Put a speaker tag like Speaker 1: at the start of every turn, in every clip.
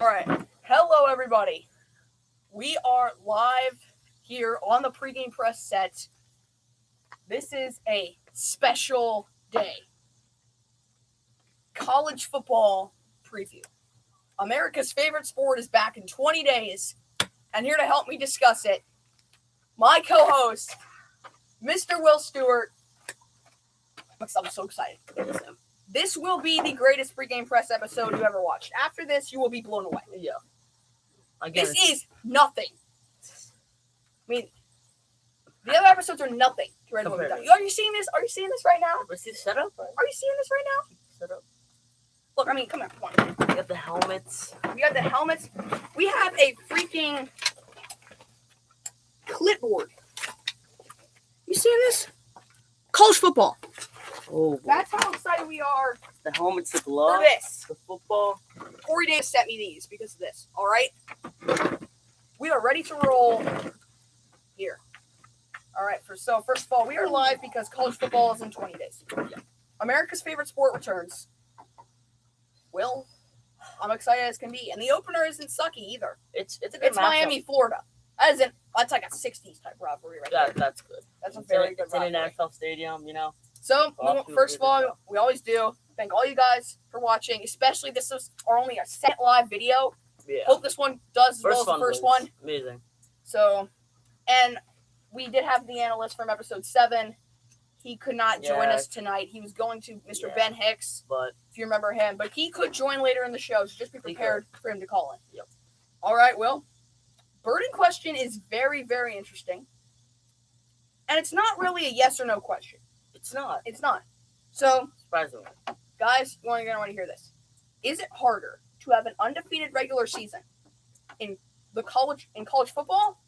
Speaker 1: All right. Hello, everybody. We are live here on the pregame press set. This is a special day. College football preview. America's favorite sport is back in 20 days. And here to help me discuss it, my co-host, Mr. Will Stewart. I'm so excited. This will be the greatest pregame press episode you ever watched. After this, you will be blown away.
Speaker 2: Yeah.
Speaker 1: This is nothing. I mean, the other episodes are nothing compared to what we've done. Are you seeing this? Are you seeing this right now?
Speaker 2: Let's see the setup. Right?
Speaker 1: Are you seeing this right now?
Speaker 2: Setup.
Speaker 1: Look, I mean, come on.
Speaker 2: We got the helmets.
Speaker 1: We have a freaking clipboard. You seeing this? College football.
Speaker 2: Oh,
Speaker 1: that's how excited we are.
Speaker 2: The helmets, the gloves,
Speaker 1: for this.
Speaker 2: The football.
Speaker 1: Corey Davis sent me these because of this. All right, we are ready to roll here. All right, first of all, we are live because college football is in 20 days. America's favorite sport returns. Will, I'm excited as can be, and the opener isn't sucky either.
Speaker 2: It's a good
Speaker 1: It's
Speaker 2: matchup.
Speaker 1: Miami, Florida. That's like a 60s type rivalry right there.
Speaker 2: That's good.
Speaker 1: That's a very good rivalry.
Speaker 2: It's in an NFL stadium, you know.
Speaker 1: So, first of all, we always do thank all you guys for watching, especially this is our only a set live video.
Speaker 2: Yeah.
Speaker 1: Hope this one does as well as the first one.
Speaker 2: Amazing.
Speaker 1: So, and we did have the analyst from episode 7. He could not join us tonight. He was going to Mr. Ben Hicks,
Speaker 2: but
Speaker 1: if you remember him. But he could join later in the show, so just be prepared for him to call in.
Speaker 2: Yep.
Speaker 1: All right, Will. Bird in question is very, very interesting. And it's not really a yes or no question.
Speaker 2: It's not.
Speaker 1: So,
Speaker 2: surprisingly.
Speaker 1: Guys, you're going to want to hear this. Is it harder to have an undefeated regular season in college football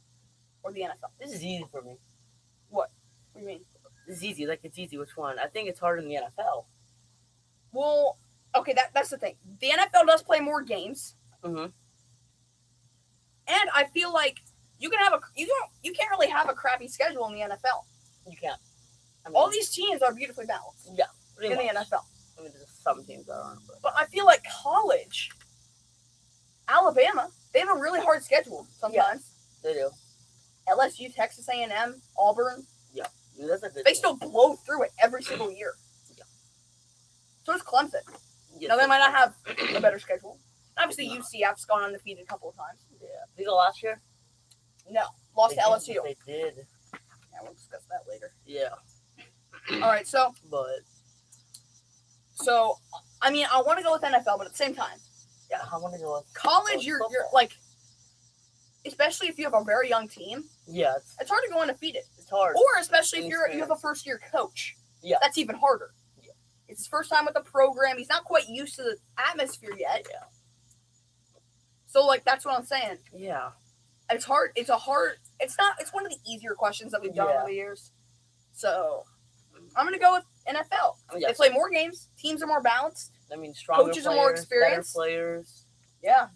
Speaker 1: or the NFL?
Speaker 2: This is easy for me.
Speaker 1: What do you mean?
Speaker 2: This is easy. It's easy. Which one? I think it's harder in the NFL.
Speaker 1: Well, okay, that's the thing. The NFL does play more games.
Speaker 2: Mm-hmm.
Speaker 1: And I feel like you can't really have a crappy schedule in the NFL.
Speaker 2: You can't. I mean,
Speaker 1: all these teams are beautifully balanced.
Speaker 2: Yeah.
Speaker 1: In the NFL.
Speaker 2: I mean, there's some teams that aren't.
Speaker 1: But I feel like college, Alabama, they have a really hard schedule sometimes.
Speaker 2: Yeah, they do.
Speaker 1: LSU, Texas A&M, Auburn.
Speaker 2: Yeah. I mean, that's a good
Speaker 1: they still blow through it every single year.
Speaker 2: Yeah.
Speaker 1: So it's Clemson.
Speaker 2: Yes,
Speaker 1: now, they might not have a better schedule. Obviously, UCF's gone undefeated a couple of times.
Speaker 2: Yeah. Did they go last year?
Speaker 1: No. Lost to LSU.
Speaker 2: They did.
Speaker 1: Yeah, we'll discuss that later.
Speaker 2: Yeah.
Speaker 1: All right, so I mean, I want to go with NFL, but at the same time,
Speaker 2: yeah, I want to go with
Speaker 1: college. You're like, especially if you have a very young team.
Speaker 2: Yeah,
Speaker 1: it's hard to go undefeated.
Speaker 2: It's hard,
Speaker 1: or especially if you have a first year coach.
Speaker 2: Yeah,
Speaker 1: that's even harder.
Speaker 2: Yeah,
Speaker 1: it's his first time with the program. He's not quite used to the atmosphere yet.
Speaker 2: Yeah. So
Speaker 1: that's what I'm saying.
Speaker 2: Yeah,
Speaker 1: it's hard. It's one of the easier questions that we've done over the years. So I'm gonna go with NFL. Yes. They play more games. Teams are more balanced.
Speaker 2: I mean, stronger
Speaker 1: coaches
Speaker 2: players,
Speaker 1: are more experienced.
Speaker 2: Better players.
Speaker 1: Yeah,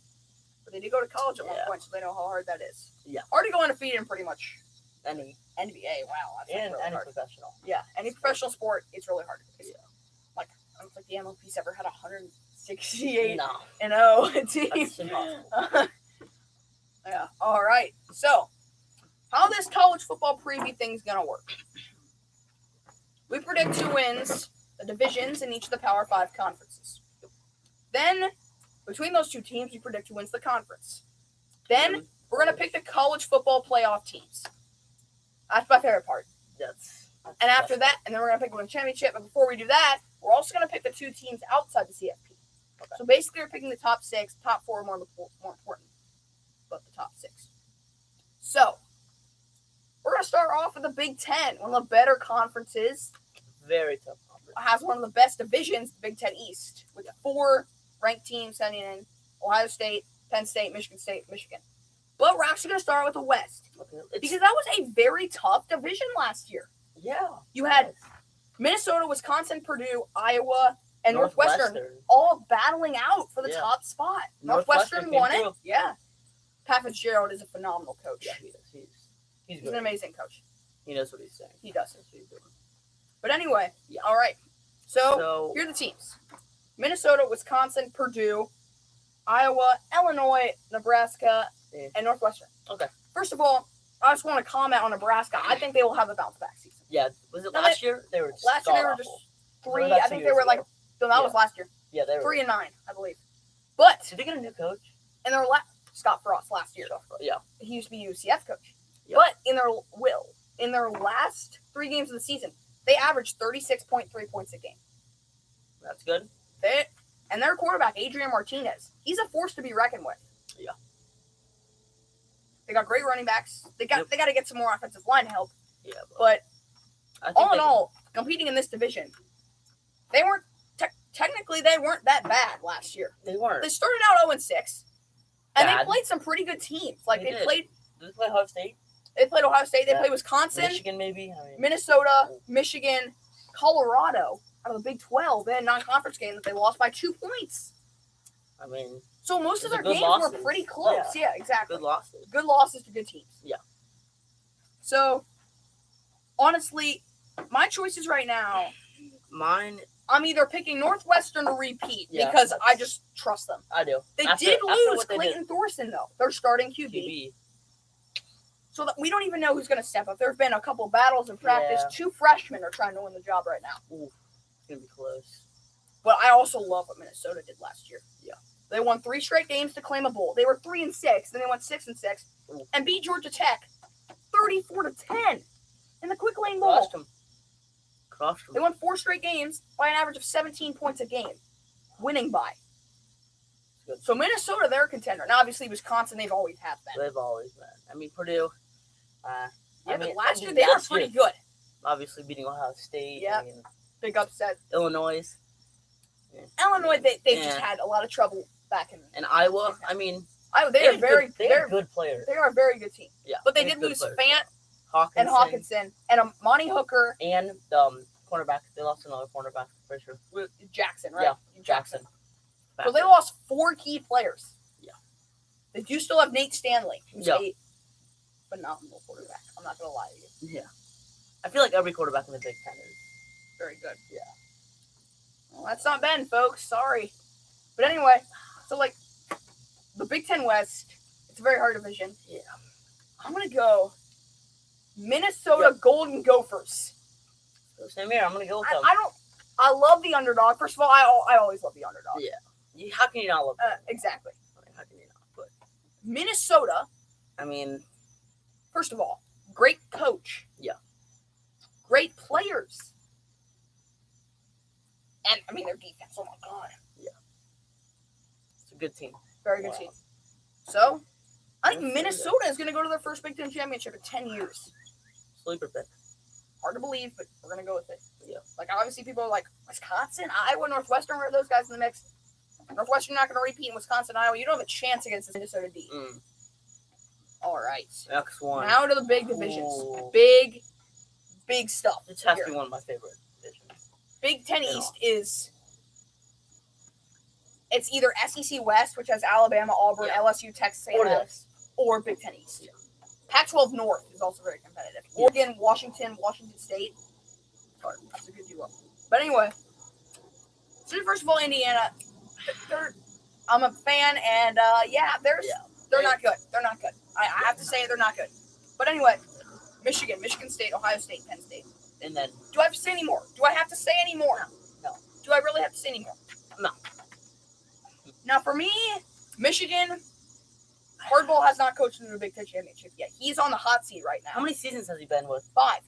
Speaker 1: but they did go to college at one point, so they know how hard that is.
Speaker 2: Yeah,
Speaker 1: hard to go undefeated in pretty much
Speaker 2: any
Speaker 1: NBA. Wow, that's
Speaker 2: and
Speaker 1: really
Speaker 2: any
Speaker 1: hard.
Speaker 2: professional.
Speaker 1: Yeah, any professional sport, it's really hard. Yeah, I don't think the MLB's ever had 168 and 0 team.
Speaker 2: That's impossible.
Speaker 1: Yeah. All right. So, how this college football preview thing's gonna work? We predict who wins the divisions in each of the Power 5 conferences. Then, between those two teams, we predict who wins the conference. Then, we're going to pick the college football playoff teams. That's my favorite part. And after that, and then we're going to pick one championship. But before we do that, we're also going to pick the two teams outside the CFP. Okay. So basically, we're picking the top 6, top 4 more important, but the top 6. So, we're going to start off with the Big Ten, one of the better conferences.
Speaker 2: Very tough conference.
Speaker 1: Has one of the best divisions, the Big Ten East, with 4 ranked teams sending in Ohio State, Penn State, Michigan. But we're actually going to start with the West. Because that was a very tough division last year.
Speaker 2: Yeah.
Speaker 1: You had Minnesota, Wisconsin, Purdue, Iowa, and Northwestern all battling out for the top spot. Northwestern won it. Yeah. Pat Fitzgerald is a phenomenal coach.
Speaker 2: Yeah, he is. He's
Speaker 1: an amazing coach.
Speaker 2: He knows what he's saying.
Speaker 1: He does. But anyway, all right. So here are the teams. Minnesota, Wisconsin, Purdue, Iowa, Illinois, Nebraska,
Speaker 2: Yeah.
Speaker 1: and Northwestern.
Speaker 2: Okay.
Speaker 1: First of all, I just want to comment on Nebraska. I think they will have a bounce back season.
Speaker 2: Yeah. Was it
Speaker 1: No,
Speaker 2: last year? They were just
Speaker 1: Last year they were just
Speaker 2: god-awful.
Speaker 1: 3.
Speaker 2: About
Speaker 1: I
Speaker 2: 2
Speaker 1: think they
Speaker 2: years
Speaker 1: were
Speaker 2: ago.
Speaker 1: like. No, that was last year.
Speaker 2: Yeah, they were.
Speaker 1: 3-9, I believe. But
Speaker 2: Did they get a new coach?
Speaker 1: in their Scott Frost last year.
Speaker 2: Yeah.
Speaker 1: He used to be UCF coach.
Speaker 2: Yep.
Speaker 1: But in their last 3 games of the season, they averaged 36.3 points a game.
Speaker 2: That's good.
Speaker 1: And their quarterback, Adrian Martinez, he's a force to be reckoned with.
Speaker 2: Yeah.
Speaker 1: They got great running backs. They got to get some more offensive line help.
Speaker 2: Yeah.
Speaker 1: But
Speaker 2: I think
Speaker 1: all in all, competing in this division, they weren't technically they weren't that bad last year.
Speaker 2: they weren't.
Speaker 1: They started out 0-6, and
Speaker 2: Bad.
Speaker 1: they played some pretty good teams. Like
Speaker 2: They
Speaker 1: they
Speaker 2: did.
Speaker 1: played
Speaker 2: Did they play Ohio State?
Speaker 1: Ohio State, they
Speaker 2: Yeah.
Speaker 1: played Wisconsin,
Speaker 2: Michigan, maybe? I mean,
Speaker 1: Minnesota, Michigan, Colorado out of the Big 12. They had a non-conference game that they lost by 2 points.
Speaker 2: I mean,
Speaker 1: So most of
Speaker 2: Those are
Speaker 1: their
Speaker 2: good
Speaker 1: games
Speaker 2: losses.
Speaker 1: were pretty close. Yeah, exactly.
Speaker 2: good losses.
Speaker 1: Good losses to good teams.
Speaker 2: Yeah.
Speaker 1: So, honestly, my choices right now,
Speaker 2: Mine,
Speaker 1: I'm either picking Northwestern to repeat
Speaker 2: Yeah,
Speaker 1: because I
Speaker 2: that's-
Speaker 1: just trust them.
Speaker 2: I do.
Speaker 1: They
Speaker 2: After-
Speaker 1: did
Speaker 2: after
Speaker 1: lose
Speaker 2: what they
Speaker 1: Clayton
Speaker 2: did.
Speaker 1: Thorson, though. They're starting QB.
Speaker 2: QB.
Speaker 1: So that we don't even know who's going to step up. There have been a couple battles in practice.
Speaker 2: Yeah.
Speaker 1: 2 freshmen are trying to win the job right now.
Speaker 2: Ooh, it's going to be close.
Speaker 1: But I also love what Minnesota did last year.
Speaker 2: Yeah.
Speaker 1: They won 3 straight games to claim a bowl. They were 3-6, then they went 6-6,
Speaker 2: Ooh.
Speaker 1: and beat Georgia Tech 34-10 in the Quick Lane Bowl.
Speaker 2: Crushed them.
Speaker 1: They won 4 straight games by an average of 17 points a game, winning by.
Speaker 2: Good.
Speaker 1: So Minnesota, they're a contender. Now, obviously, Wisconsin, they've always have been.
Speaker 2: They've always been. I mean, Purdue.
Speaker 1: Yeah,
Speaker 2: I
Speaker 1: but
Speaker 2: mean,
Speaker 1: last year they were
Speaker 2: last
Speaker 1: pretty
Speaker 2: year,
Speaker 1: good.
Speaker 2: Obviously beating Ohio State.
Speaker 1: Yeah.
Speaker 2: I mean,
Speaker 1: Big upset.
Speaker 2: Illinois.
Speaker 1: Illinois, they
Speaker 2: Yeah.
Speaker 1: just had a lot of trouble back in.
Speaker 2: And Iowa. I mean,
Speaker 1: They are very
Speaker 2: they're good players.
Speaker 1: they are a very good team.
Speaker 2: Yeah.
Speaker 1: But they
Speaker 2: they're
Speaker 1: did
Speaker 2: good
Speaker 1: lose
Speaker 2: players.
Speaker 1: Fant
Speaker 2: Hawkinson.
Speaker 1: and Hawkinson and Monty Hooker,
Speaker 2: And cornerback. They lost another cornerback, pretty sure.
Speaker 1: Jackson, right?
Speaker 2: Yeah, Jackson.
Speaker 1: So they lost 4 key players.
Speaker 2: Yeah.
Speaker 1: They do still have Nate Stanley, who's
Speaker 2: Yeah.
Speaker 1: a phenomenal quarterback. I'm not going to lie to you.
Speaker 2: Yeah. I feel like every quarterback in the Big Ten is.
Speaker 1: Very good.
Speaker 2: Yeah.
Speaker 1: Well, that's not Ben, folks. Sorry. But anyway, so like the Big Ten West, it's a very hard division.
Speaker 2: Yeah.
Speaker 1: I'm going to go Minnesota Golden Gophers.
Speaker 2: So same here. I'm going to go with them.
Speaker 1: I love the underdog. First of all, I always love the underdog.
Speaker 2: Yeah. How can you not love them?
Speaker 1: Exactly.
Speaker 2: I mean, how can you not? But,
Speaker 1: Minnesota,
Speaker 2: I mean,
Speaker 1: first of all, great coach.
Speaker 2: Yeah.
Speaker 1: Great players. And, I mean, their defense, oh my God.
Speaker 2: it's a good team.
Speaker 1: Very good
Speaker 2: Wow.
Speaker 1: team. So, I think
Speaker 2: Minnesota.
Speaker 1: Minnesota is going to go to their first Big Ten championship in 10 years.
Speaker 2: Sleeper pick.
Speaker 1: Hard to believe, but we're going to go with it.
Speaker 2: Yeah.
Speaker 1: Like, obviously, people are like, Wisconsin, Iowa, Northwestern, where are those guys in the mix? Northwestern not going to repeat in Wisconsin, Iowa. You don't have a chance against this Minnesota D. All right.
Speaker 2: X1.
Speaker 1: Now to the big divisions.
Speaker 2: Ooh.
Speaker 1: Big stuff.
Speaker 2: This has
Speaker 1: here.
Speaker 2: to be one of my favorite divisions.
Speaker 1: Big Ten
Speaker 2: Yeah.
Speaker 1: East is it's either SEC West, which has Alabama, Auburn,
Speaker 2: Yeah.
Speaker 1: LSU, Texas
Speaker 2: Or
Speaker 1: A&M,
Speaker 2: this.
Speaker 1: or Big Ten East.
Speaker 2: Yeah.
Speaker 1: Pac-12 North is also very competitive.
Speaker 2: Yeah.
Speaker 1: Oregon, Washington State. That's a good duo. But anyway, so first of all, Indiana, I'm a fan, and they're not good. They're not good. I have to say they're not good. But anyway, Michigan State, Ohio State, Penn State.
Speaker 2: And then,
Speaker 1: Do I have to say any more? Do I have to say any more?
Speaker 2: No.
Speaker 1: Do I really have to say any more?
Speaker 2: No.
Speaker 1: Now, for me, Michigan, Hardball has not coached in the Big Ten championship yet. He's on the hot seat right now.
Speaker 2: how many seasons has he been with?
Speaker 1: 5.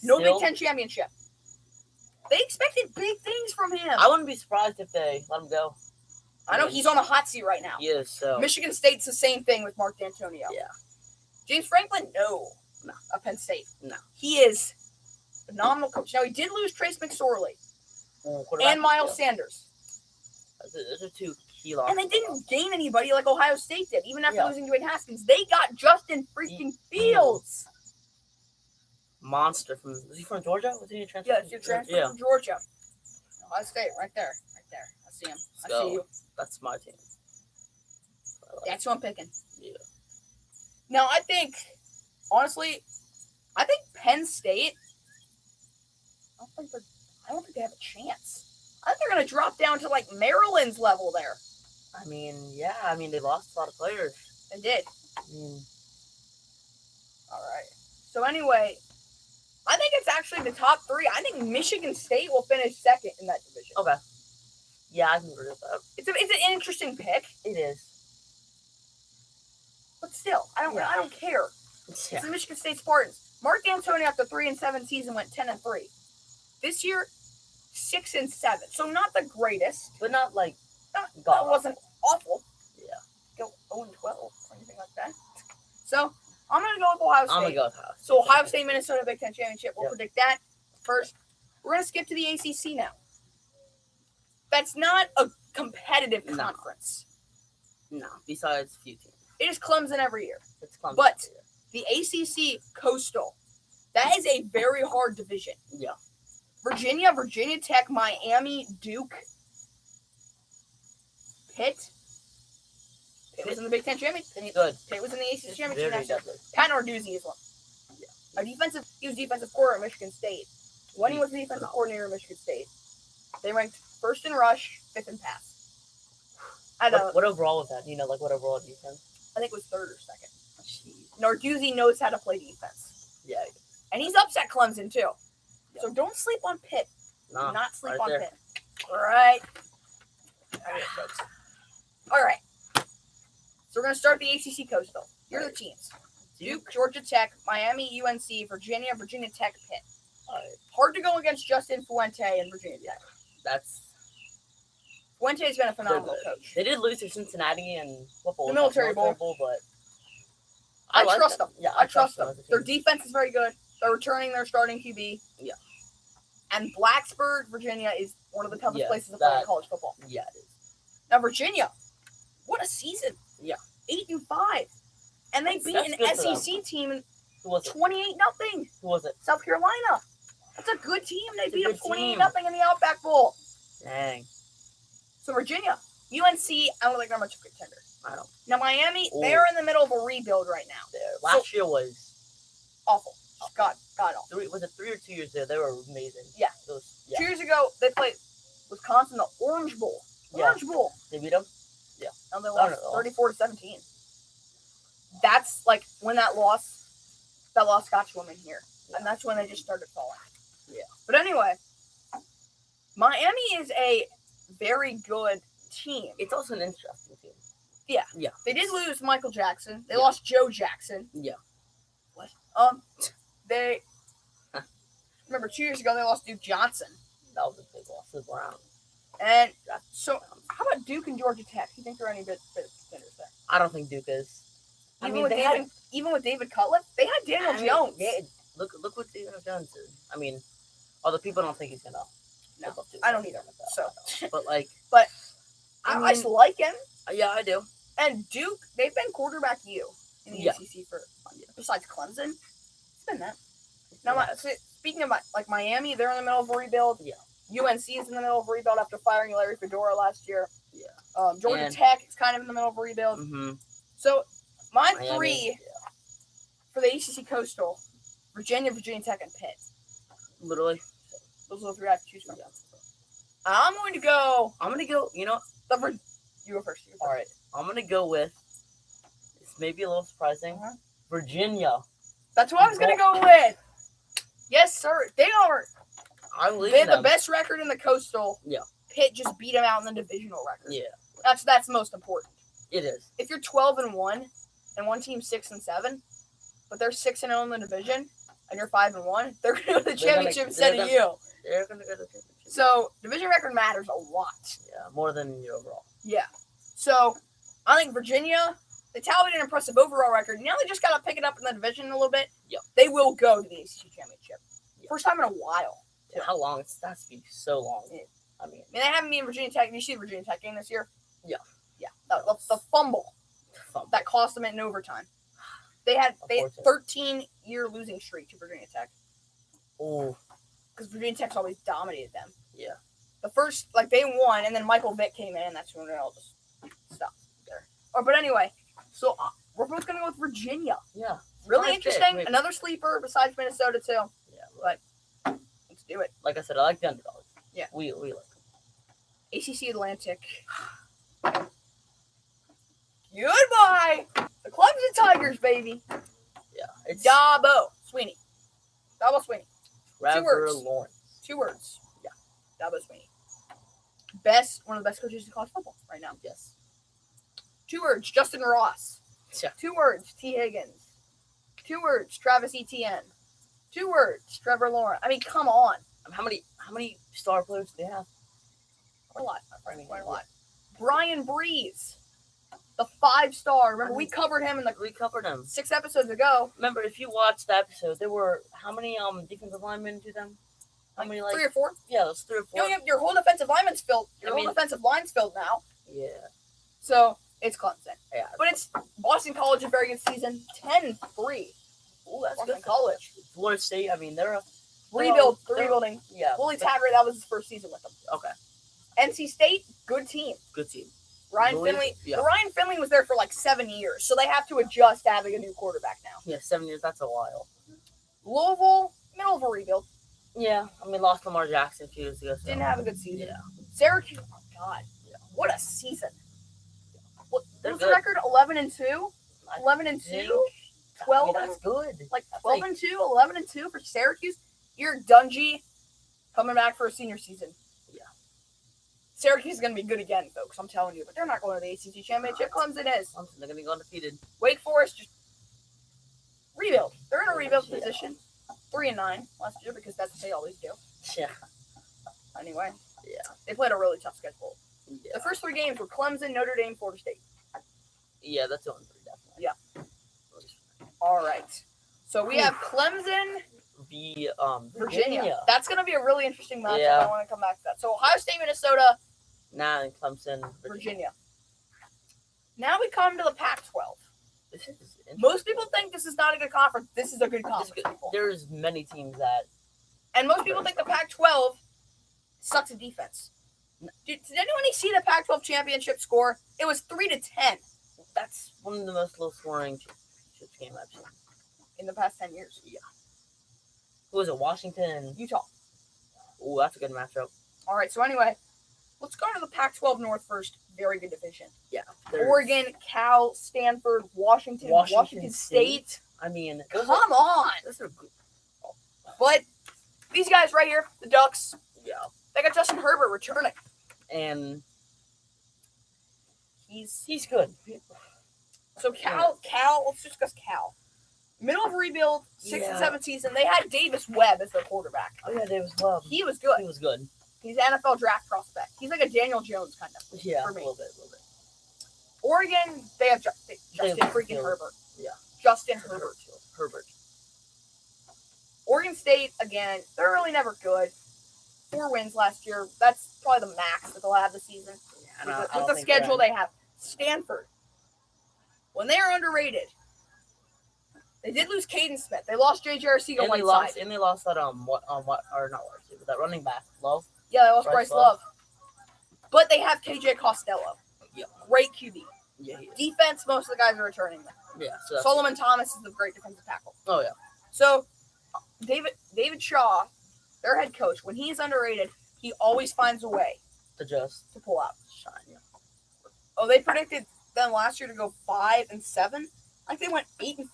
Speaker 1: No
Speaker 2: Still?
Speaker 1: Big Ten championship. They expected big things from him.
Speaker 2: I wouldn't be surprised if they let him go.
Speaker 1: I know he's on the hot seat right now.
Speaker 2: He is, so.
Speaker 1: Michigan State's the same thing with Mark D'Antonio.
Speaker 2: Yeah.
Speaker 1: James Franklin, no. Of Penn State.
Speaker 2: No.
Speaker 1: He is a phenomenal coach. Now, he did lose Trace McSorley and Miles Sanders.
Speaker 2: Those are 2 key losses.
Speaker 1: And they didn't gain anybody like Ohio State did. Even after
Speaker 2: Yeah.
Speaker 1: losing Dwayne Haskins, they got Justin freaking Fields.
Speaker 2: Monster was he from Georgia? Was he a transfer?
Speaker 1: Yes, you're transferred
Speaker 2: Yeah.
Speaker 1: from Georgia. Ohio State, right there. I see him. I
Speaker 2: So,
Speaker 1: see you.
Speaker 2: That's my team.
Speaker 1: That's who I'm picking.
Speaker 2: Yeah.
Speaker 1: Now, honestly, I think Penn State, I don't think they have a chance. I think they're going to drop down to like Maryland's level there.
Speaker 2: I mean, yeah. I mean, they lost a lot of players.
Speaker 1: They did.
Speaker 2: I mean,
Speaker 1: All right. So anyway, I think it's actually the top three. I think Michigan State will finish second in that division.
Speaker 2: okay. Yeah, I can agree with that.
Speaker 1: It's an interesting pick,
Speaker 2: It is.
Speaker 1: but still, I don't care.
Speaker 2: Yeah.
Speaker 1: It's the Michigan State Spartans. Mark D'Antoni after 3-7 season went 10-3. This year, 6-7. So not the greatest.
Speaker 2: But not like
Speaker 1: That wasn't awful.
Speaker 2: Yeah.
Speaker 1: Go 0-12 or anything like that. So I'm gonna go with Ohio State.
Speaker 2: I'm gonna go with Ohio State.
Speaker 1: So Ohio State, Minnesota Big Ten Championship. We'll
Speaker 2: Yep.
Speaker 1: predict that first. We're gonna skip to the ACC now. That's not a competitive
Speaker 2: No.
Speaker 1: conference.
Speaker 2: No, besides a few teams.
Speaker 1: It is Clemson every year.
Speaker 2: It's Clemson.
Speaker 1: But the ACC Coastal, that is a very hard division.
Speaker 2: Yeah.
Speaker 1: Virginia, Virginia Tech, Miami, Duke, Pitt. Pitt was in the Big Ten Championship.
Speaker 2: Good.
Speaker 1: Pitt was in the ACC
Speaker 2: It's
Speaker 1: Championship
Speaker 2: very
Speaker 1: last year.
Speaker 2: deadly.
Speaker 1: Pat Narduzzi is one.
Speaker 2: Yeah.
Speaker 1: He was defensive coordinator at Michigan State. When he was the defensive coordinator at Michigan State, they ranked first in rush, fifth in pass.
Speaker 2: What overall was that? You know, like what overall defense?
Speaker 1: I think it was third or second.
Speaker 2: Jeez.
Speaker 1: Narduzzi knows how to play defense.
Speaker 2: Yeah.
Speaker 1: And he's upset Clemson, too.
Speaker 2: Yeah.
Speaker 1: So don't sleep on Pitt.
Speaker 2: Nah,
Speaker 1: Do not sleep
Speaker 2: right
Speaker 1: on
Speaker 2: there.
Speaker 1: Pitt. All right. All right, folks. All right. So we're going to start the ACC Coastal. Here are the teams. Duke, Georgia Tech, Miami, UNC, Virginia, Virginia Tech, Pitt.
Speaker 2: All right.
Speaker 1: Hard to go against Justin Fuente and Virginia Tech.
Speaker 2: That's
Speaker 1: Fuente's been a phenomenal
Speaker 2: good.
Speaker 1: coach.
Speaker 2: They did lose to Cincinnati and football.
Speaker 1: The Military Bowl.
Speaker 2: But
Speaker 1: I
Speaker 2: like
Speaker 1: trust them.
Speaker 2: Yeah,
Speaker 1: I trust them.
Speaker 2: as a team.
Speaker 1: Their defense is very good. They're returning their starting QB.
Speaker 2: Yeah.
Speaker 1: And Blacksburg, Virginia, is one of the toughest places to play in college football.
Speaker 2: Yeah, it is.
Speaker 1: Now, Virginia, what a season.
Speaker 2: Yeah.
Speaker 1: 8-5. And they beat
Speaker 2: That's
Speaker 1: an
Speaker 2: good for them.
Speaker 1: SEC team
Speaker 2: Who was it?
Speaker 1: 28-0.
Speaker 2: Who was it?
Speaker 1: South Carolina. That's a good team. They
Speaker 2: It's a
Speaker 1: beat them
Speaker 2: good team.
Speaker 1: 28-0 in the Outback Bowl.
Speaker 2: Dang.
Speaker 1: So, Virginia, UNC, I don't think they're much of a contender.
Speaker 2: I don't.
Speaker 1: Now, Miami,
Speaker 2: Ooh.
Speaker 1: they're in the middle of a rebuild right now.
Speaker 2: There. Last year was
Speaker 1: Awful. God awful.
Speaker 2: 3 or 2 years there. They were amazing.
Speaker 1: Yeah.
Speaker 2: It was, yeah.
Speaker 1: 2 years ago, they played Wisconsin, the Orange Bowl.
Speaker 2: Yeah.
Speaker 1: Orange Bowl.
Speaker 2: They beat them.
Speaker 1: And they
Speaker 2: I
Speaker 1: lost
Speaker 2: don't know.
Speaker 1: 34-17. That's like when that loss got to them in here.
Speaker 2: Yeah.
Speaker 1: And that's when they just started falling.
Speaker 2: Yeah.
Speaker 1: But anyway, Miami is a very good team.
Speaker 2: It's also an interesting team.
Speaker 1: They did lose Michael Jackson. They
Speaker 2: Yeah.
Speaker 1: lost Joe Jackson.
Speaker 2: Yeah.
Speaker 1: What? They remember 2 years ago they lost Duke Johnson.
Speaker 2: That was a big loss to the Browns.
Speaker 1: And so how about Duke and Georgia Tech? Do you think they're any bit contenders there?
Speaker 2: I don't think Duke is.
Speaker 1: Even with David Cutler, they had Daniel Jones.
Speaker 2: Yeah, look what Daniel Jones did. I mean, although people don't think he's gonna.
Speaker 1: No,
Speaker 2: live up to
Speaker 1: I don't
Speaker 2: that.
Speaker 1: either. So,
Speaker 2: But like,
Speaker 1: I just like him.
Speaker 2: yeah, I do.
Speaker 1: And Duke, they've been quarterback U in the
Speaker 2: Yeah.
Speaker 1: ACC for besides Clemson. It's been that. Now, speaking of like Miami, they're in the middle of a rebuild.
Speaker 2: Yeah.
Speaker 1: UNC is in the middle of a rebuild after firing Larry Fedora last year.
Speaker 2: Yeah.
Speaker 1: Georgia
Speaker 2: And-
Speaker 1: Tech is kind of in the middle of a rebuild.
Speaker 2: Mm-hmm.
Speaker 1: So my
Speaker 2: Miami,
Speaker 1: three for the ACC Coastal: Virginia, Virginia Tech, and Pitt.
Speaker 2: Literally.
Speaker 1: Those are the three I have to choose from.
Speaker 2: Yeah.
Speaker 1: I'm going to go.
Speaker 2: I'm gonna go. You know.
Speaker 1: You go first.
Speaker 2: All right. I'm gonna go with. It's maybe a little surprising.
Speaker 1: Uh-huh.
Speaker 2: Virginia.
Speaker 1: That's what I was going to go with. Yes, sir. They are.
Speaker 2: I'm
Speaker 1: They
Speaker 2: leaving
Speaker 1: have the
Speaker 2: them.
Speaker 1: best record in the Coastal.
Speaker 2: Yeah.
Speaker 1: Pitt just beat them out in the divisional record.
Speaker 2: Yeah,
Speaker 1: That's most important.
Speaker 2: it is.
Speaker 1: If you're 12-1 and one team's 6-7, but they're 6-0 in the division and you're 5-1, they're going to go to the championship instead of you.
Speaker 2: They're gonna go to the championship.
Speaker 1: So division record matters a lot.
Speaker 2: Yeah, more than your overall.
Speaker 1: Yeah. So I think Virginia, they tallied an impressive overall record. Now they just got to pick it up in the division a little bit.
Speaker 2: Yeah.
Speaker 1: They will go to the ACC championship.
Speaker 2: Yeah.
Speaker 1: First time in a while.
Speaker 2: Yeah, how long? It's that to be so long.
Speaker 1: Yeah.
Speaker 2: I mean,
Speaker 1: They haven't been Virginia Tech. Did you see the Virginia Tech game this year?
Speaker 2: Yeah.
Speaker 1: Yeah. The fumble that cost them it in overtime. They had 13-year losing streak to Virginia Tech.
Speaker 2: Oh,
Speaker 1: Because Virginia Tech's always dominated them.
Speaker 2: yeah.
Speaker 1: The first, they won, and then Michael Vick came in, and that's when it all just stopped there. But anyway, so we're both going to go with Virginia.
Speaker 2: Yeah.
Speaker 1: Really
Speaker 2: Surprise
Speaker 1: interesting.
Speaker 2: pick.
Speaker 1: Another sleeper besides Minnesota, too.
Speaker 2: Yeah,
Speaker 1: But let's do it.
Speaker 2: like I said, I like the underdogs.
Speaker 1: Yeah.
Speaker 2: We like them.
Speaker 1: ACC Atlantic. Tigers, baby.
Speaker 2: Yeah, it's
Speaker 1: Dabo Sweeney. Dabo Sweeney.
Speaker 2: Trevor
Speaker 1: words.
Speaker 2: Lawrence.
Speaker 1: 2 words.
Speaker 2: Yeah.
Speaker 1: Dabo Sweeney. One of the best coaches in college football right now.
Speaker 2: Yes.
Speaker 1: 2 words. Justin Ross.
Speaker 2: Yeah.
Speaker 1: 2 words. T. Higgins. 2 words. Travis Etienne. 2 words. Trevor Lawrence. I mean, come on.
Speaker 2: How many star players do they have?
Speaker 1: Quite a lot. Quite a lot. Brian Breeze, the 5-star. Remember, we covered him in
Speaker 2: we covered him
Speaker 1: 6 episodes ago.
Speaker 2: Remember, if you watched the episode, there were how many defensive linemen to them? How many
Speaker 1: 3 or 4?
Speaker 2: Yeah, it was 3 or 4.
Speaker 1: Your whole defensive lineman's filled. Whole defensive line's filled now.
Speaker 2: Yeah.
Speaker 1: So it's Clemson.
Speaker 2: Yeah.
Speaker 1: But it's Boston College, a very good season. 10-3.
Speaker 2: Ooh, that's
Speaker 1: Boston
Speaker 2: good.
Speaker 1: College.
Speaker 2: Florida State. I mean, they're
Speaker 1: rebuilding.
Speaker 2: Yeah.
Speaker 1: Willie Taggart, that was his first season with them.
Speaker 2: Okay.
Speaker 1: NC State, good team.
Speaker 2: Good team.
Speaker 1: Ryan Finley was there for like 7 years, so they have to adjust to having a new quarterback now.
Speaker 2: Yeah, 7 years. That's a while.
Speaker 1: Louisville, middle of a rebuild.
Speaker 2: Yeah, I mean, lost Lamar Jackson a few years ago. So.
Speaker 1: Didn't have a good season.
Speaker 2: Yeah.
Speaker 1: Syracuse, oh God, what a season! What's the record? 11-2, 11-2, 12.
Speaker 2: That's good.
Speaker 1: Like 12-2, 11-2 for Syracuse. You're Dungy coming back for a senior season.
Speaker 2: Yeah.
Speaker 1: Syracuse is going to be good again, folks. I'm telling you, but they're not going to the ACC championship. Clemson is.
Speaker 2: They're going to be undefeated.
Speaker 1: Wake Forest just rebuild. They're in a rebuild position. 3-9 last year because that's what they always do.
Speaker 2: Yeah.
Speaker 1: Anyway.
Speaker 2: Yeah.
Speaker 1: They played a really tough schedule.
Speaker 2: Yeah.
Speaker 1: The first 3 games were Clemson, Notre Dame, Florida State.
Speaker 2: Yeah, that's on 3, definitely.
Speaker 1: Yeah. All right. So we have Clemson
Speaker 2: v.
Speaker 1: Virginia. That's going to be a really interesting matchup.
Speaker 2: Yeah.
Speaker 1: I want to come back to that. So Ohio State, Minnesota.
Speaker 2: And Clemson,
Speaker 1: Virginia. Now we come to the Pac-12.
Speaker 2: This is interesting.
Speaker 1: Most people think this is not a good conference. This is a good conference.
Speaker 2: There's many teams that.
Speaker 1: And most people think the Pac-12 sucks at defense. Did anyone see the Pac-12 championship score? It was 3-10.
Speaker 2: That's one of the most low-scoring championship games I've seen
Speaker 1: in the past 10 years.
Speaker 2: Yeah. Who was it? Washington,
Speaker 1: Utah.
Speaker 2: Oh, that's a good matchup.
Speaker 1: All right. So anyway, let's go to the Pac-12 North first. Very good division.
Speaker 2: Yeah.
Speaker 1: Oregon, Cal, Stanford, Washington State.
Speaker 2: I mean,
Speaker 1: come on.
Speaker 2: Those are good.
Speaker 1: But these guys right here, the Ducks.
Speaker 2: Yeah.
Speaker 1: They got Justin Herbert returning.
Speaker 2: And he's good.
Speaker 1: So Cal, let's discuss Cal. Middle of rebuild, 6 and 7 season. They had Davis Webb as their quarterback.
Speaker 2: Oh yeah, Davis Webb.
Speaker 1: He was good.
Speaker 2: He was good.
Speaker 1: He's an NFL draft prospect. He's like a Daniel Jones kind of.
Speaker 2: Yeah,
Speaker 1: for me.
Speaker 2: a little bit.
Speaker 1: Oregon, they have Justin freaking Herbert.
Speaker 2: Yeah.
Speaker 1: Justin Herbert. Oregon State, again, they're really never good. 4 wins last year. That's probably the max that they'll have this season. Yeah, with the schedule they have. Stanford, when they are underrated, they did lose Caden Smith. They lost J.J. Arcega-Whiteside.
Speaker 2: And they lost that that running back, Love.
Speaker 1: Yeah, they lost Bryce Love. But they have KJ Costello.
Speaker 2: Yeah.
Speaker 1: Great QB.
Speaker 2: Yeah,
Speaker 1: defense, most of the guys are returning them.
Speaker 2: Yeah.
Speaker 1: Solomon Thomas is a great defensive tackle.
Speaker 2: Oh yeah.
Speaker 1: So David Shaw, their head coach, when he's underrated, he always finds a way
Speaker 2: to
Speaker 1: pull out.
Speaker 2: Shine. Yeah.
Speaker 1: Oh, they predicted them last year to go 5-7. Like they went 8-4,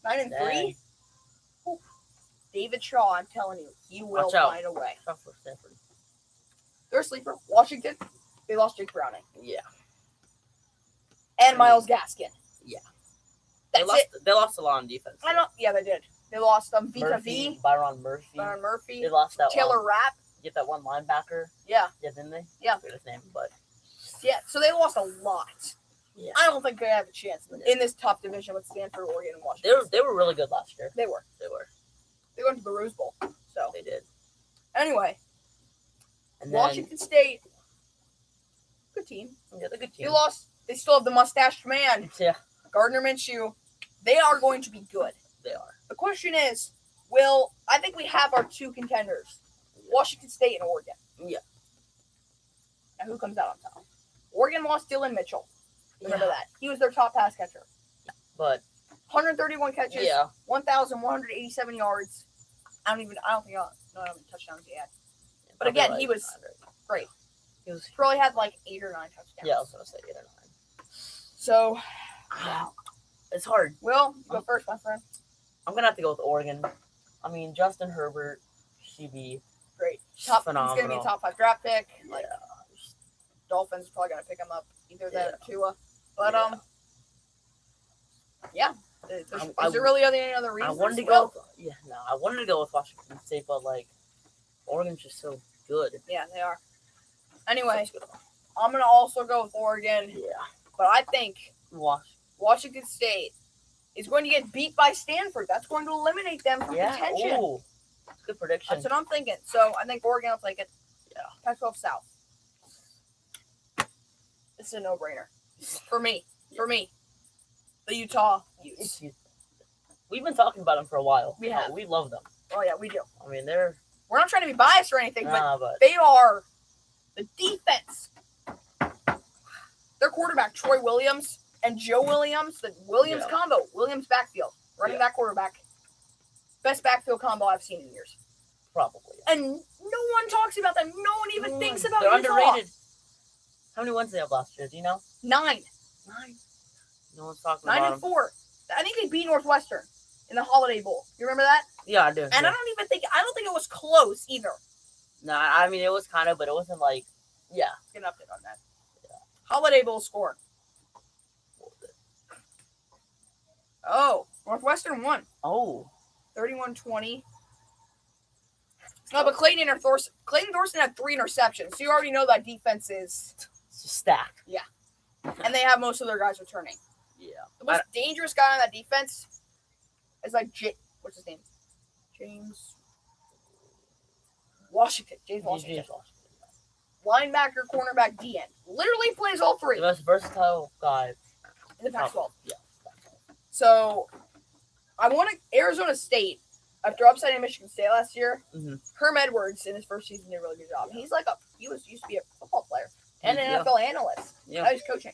Speaker 1: 9-3. David Shaw, I'm telling you, he will find a way.
Speaker 2: Tough for Stanford.
Speaker 1: They're a sleeper. Washington, they lost Jake Browning.
Speaker 2: Yeah.
Speaker 1: And Myles Gaskin.
Speaker 2: Yeah.
Speaker 1: That's
Speaker 2: they lost a lot on defense.
Speaker 1: Yeah, they did. They lost Vita V.
Speaker 2: Byron Murphy.
Speaker 1: They
Speaker 2: lost that
Speaker 1: Taylor Rapp.
Speaker 2: Get that one linebacker.
Speaker 1: Yeah.
Speaker 2: Yeah, didn't they?
Speaker 1: Yeah.
Speaker 2: I forget his name, but.
Speaker 1: Yeah, so they lost a lot.
Speaker 2: Yeah.
Speaker 1: I don't think they have a chance in this tough division with Stanford, Oregon, and Washington.
Speaker 2: They were really good last year.
Speaker 1: They were. They went to the Rose Bowl. So
Speaker 2: they did.
Speaker 1: Anyway.
Speaker 2: And
Speaker 1: Washington State. Good team.
Speaker 2: Yeah, they're a good team.
Speaker 1: They lost. They still have the mustached man.
Speaker 2: Yeah.
Speaker 1: Gardner Minshew. They are going to be good.
Speaker 2: They are.
Speaker 1: The question is, I think we have our 2 contenders. Washington State and Oregon.
Speaker 2: Yeah.
Speaker 1: Now who comes out on top? Oregon lost Dylan Mitchell. Remember that. He was their top pass catcher.
Speaker 2: But
Speaker 1: 131 catches.
Speaker 2: Yeah.
Speaker 1: 1,187 yards. I don't think how many touchdowns he had. But again, he was great. He probably had like 8 or 9 touchdowns.
Speaker 2: Yeah, I was gonna say 8 or 9.
Speaker 1: So
Speaker 2: It's hard.
Speaker 1: Will, you go first, my friend.
Speaker 2: I'm gonna have to go with Oregon. I mean, Justin Herbert, be
Speaker 1: Great. He's
Speaker 2: phenomenal.
Speaker 1: going to be a top 5 draft pick.
Speaker 2: Yeah.
Speaker 1: Like, Dolphins are probably going to pick him up. Either that or Tua. But, yeah. Is there really any other reason?
Speaker 2: I wanted to go with Washington State, but, like, Oregon's just so good.
Speaker 1: Yeah, they are. Anyway, I'm going to also go with Oregon.
Speaker 2: Yeah.
Speaker 1: But I think Washington State is going to get beat by Stanford. That's going to eliminate them from contention.
Speaker 2: Ooh. Good prediction.
Speaker 1: That's what I'm thinking. So I think Oregon will take it.
Speaker 2: Yeah.
Speaker 1: Pac-12 South. This is a no-brainer. For me. The Utah Utes.
Speaker 2: We've been talking about them for a while.
Speaker 1: We have.
Speaker 2: We love them.
Speaker 1: Oh, yeah, we do.
Speaker 2: I mean,
Speaker 1: we're not trying to be biased or anything,
Speaker 2: but
Speaker 1: they are the defense. Their quarterback, Troy Williams, and Joe Williams, the Williams combo, Williams backfield, running back quarterback. Best backfield combo I've seen in years.
Speaker 2: Probably.
Speaker 1: And no one talks about them. No one even thinks about
Speaker 2: They're
Speaker 1: Utah.
Speaker 2: underrated. How many wins did they have last year? Do you know?
Speaker 1: 9.
Speaker 2: No one's talking
Speaker 1: 9
Speaker 2: about
Speaker 1: and 4. I think they beat Northwestern in the Holiday Bowl. You remember that?
Speaker 2: Yeah, I do.
Speaker 1: And I don't think it was close either.
Speaker 2: No, I mean it was kind of, but it wasn't like,
Speaker 1: Get an update on that. Yeah. Holiday Bowl score. Oh, Northwestern won.
Speaker 2: Oh.
Speaker 1: 31-20. No, but Clayton Thorson had 3 interceptions, so you already know that defense is
Speaker 2: stacked.
Speaker 1: Yeah. And they have most of their guys returning.
Speaker 2: Yeah.
Speaker 1: The most dangerous guy on that defense is like what's his name? James Washington. James Washington. Linebacker, cornerback, DN. Literally plays all 3.
Speaker 2: The most versatile guy
Speaker 1: in the Pac-12.
Speaker 2: Yeah.
Speaker 1: So, I want Arizona State, after upsetting Michigan State last year, Herm Edwards, in his first season, did a really good job. He's like he used to be a football player and an NFL analyst.
Speaker 2: Yeah.
Speaker 1: Now he's coaching.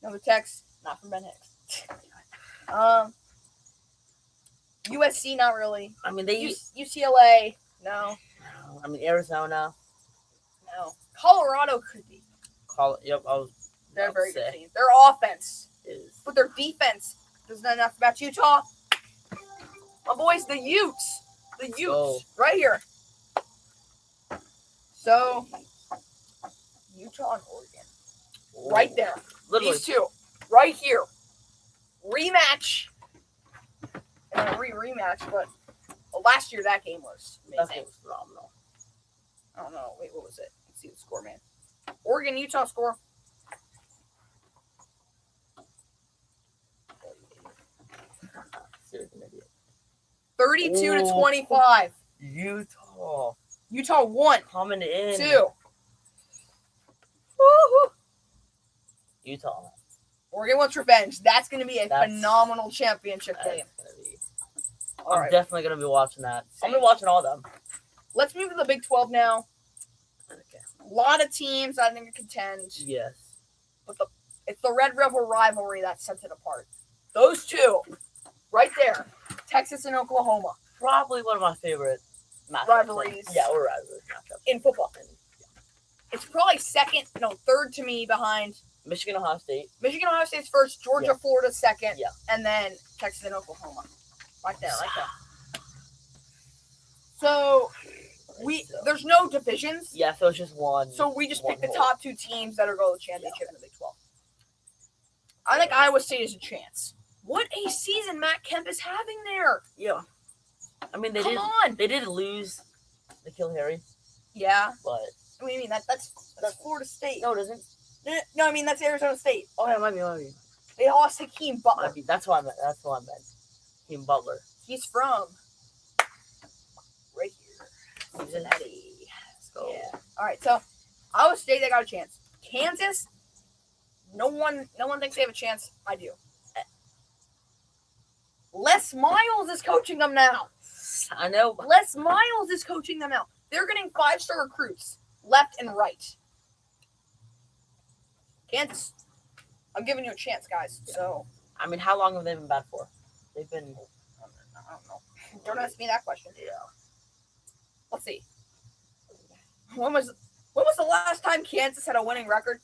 Speaker 1: Another text, not from Ben Hicks. USC, not really.
Speaker 2: I mean,
Speaker 1: UCLA, no.
Speaker 2: I mean, Arizona.
Speaker 1: No. Colorado could be. They're a very good team. Their offense
Speaker 2: is,
Speaker 1: but their defense does not enough about Utah. My boys, the Utes. Right here. So, Utah and Oregon. Right there.
Speaker 2: Literally.
Speaker 1: These two. Right here. Rematch. And a rematch, but last year that game was amazing.
Speaker 2: That game was phenomenal.
Speaker 1: I don't know. Wait, what was it? Let's see the score, man. Oregon, Utah score.
Speaker 2: Seriously, an idiot.
Speaker 1: 32-25. Utah won.
Speaker 2: Coming in.
Speaker 1: 2.
Speaker 2: Woo-hoo. Utah.
Speaker 1: Oregon wants revenge. That's going to be a phenomenal championship game.
Speaker 2: I'm definitely going to be watching that. I'm going to be watching all of them.
Speaker 1: Let's move to the Big 12 now.
Speaker 2: Okay.
Speaker 1: A lot of teams I think contend.
Speaker 2: Yes.
Speaker 1: But it's the Red River rivalry that sets it apart. Those two, right there, Texas and Oklahoma.
Speaker 2: Probably one of my favorite
Speaker 1: rivalries.
Speaker 2: Yeah, we're rivalries matchups.
Speaker 1: In football. It's probably third to me behind
Speaker 2: Michigan, Ohio State.
Speaker 1: Michigan, Ohio State's first, Georgia, Florida second,
Speaker 2: yeah,
Speaker 1: and then Texas and Oklahoma. Right there, like that. So there's no divisions.
Speaker 2: Yeah, so it's just one.
Speaker 1: So we just pick the top 2 teams that are going to the championship in the Big 12. I think Iowa State is a chance. What a season Matt Kemp is having there.
Speaker 2: Yeah. I mean, they did lose N'Keal Harry.
Speaker 1: Yeah.
Speaker 2: But
Speaker 1: what do you mean? That's Florida State.
Speaker 2: No, it isn't.
Speaker 1: No, I mean that's Arizona State.
Speaker 2: Oh, yeah, it might be.
Speaker 1: They lost Hakeem Butler.
Speaker 2: That's what I meant. Hakeem Butler.
Speaker 1: He's from right here. Cincinnati.
Speaker 2: Let's go.
Speaker 1: Yeah. All right, so Iowa State, they got a chance. Kansas, no one thinks they have a chance. I do. Les Miles is coaching them now.
Speaker 2: I know.
Speaker 1: Les Miles is coaching them now. They're getting 5-star recruits left and right. Kansas, I'm giving you a chance, guys. So,
Speaker 2: I mean, how long have they been bad for? They've been.
Speaker 1: I don't know. Don't ask me that question.
Speaker 2: Yeah.
Speaker 1: Let's see. When was the last time Kansas had a winning record?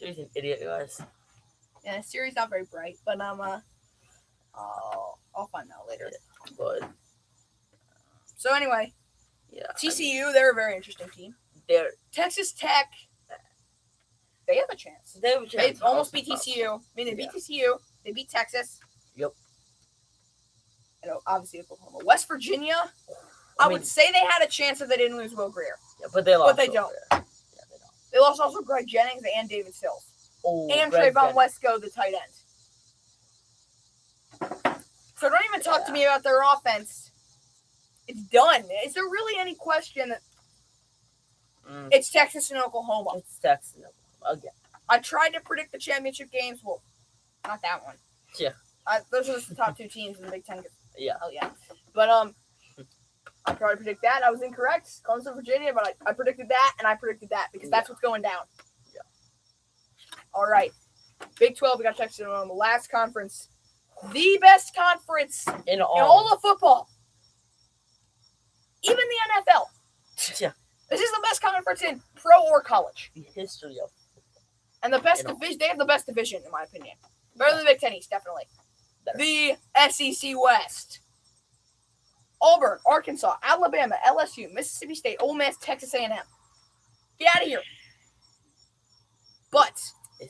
Speaker 2: Siri's an idiot, guys.
Speaker 1: Yeah, Siri's not very bright, but I'll find out later.
Speaker 2: Yeah, but
Speaker 1: So anyway,
Speaker 2: yeah,
Speaker 1: TCU, they're a very interesting team.
Speaker 2: they're
Speaker 1: Texas Tech, they have a chance.
Speaker 2: they have a chance.
Speaker 1: They almost beat TCU. I mean, they beat TCU. They beat Texas.
Speaker 2: Yep.
Speaker 1: And obviously Oklahoma. West Virginia, I would say they had a chance if they didn't lose Will Greer.
Speaker 2: Yeah, but they lost.
Speaker 1: But they don't.
Speaker 2: Yeah, they don't.
Speaker 1: They lost also Greg Jennings and David Sills.
Speaker 2: Oh,
Speaker 1: And
Speaker 2: Greg
Speaker 1: Trayvon
Speaker 2: Jennings.
Speaker 1: Wesco, the tight end. So don't even talk to me about their offense. It's done. Is there really any question that it's Texas and Oklahoma?
Speaker 2: It's Texas and Oklahoma again.
Speaker 1: I tried to predict the championship games. Well, not that one.
Speaker 2: Yeah.
Speaker 1: Those are the top two teams in the Big Ten.
Speaker 2: Yeah.
Speaker 1: Oh, yeah. But, I tried to predict that. I was incorrect. Clemson, Virginia, but I predicted that, and I predicted that because that's what's going down.
Speaker 2: Yeah.
Speaker 1: All right. Big 12, we got Texas and Oklahoma. Last conference. The best conference
Speaker 2: In
Speaker 1: in
Speaker 2: all
Speaker 1: all of football. Even the NFL.
Speaker 2: yeah,
Speaker 1: This is the best conference in pro or college.
Speaker 2: the history of
Speaker 1: And the best division, they have the best division, in my opinion. Better than the Big Ten East, definitely.
Speaker 2: Better.
Speaker 1: The SEC West. Auburn, Arkansas, Alabama, LSU, Mississippi State, Ole Miss, Texas A&M. Get out of here. But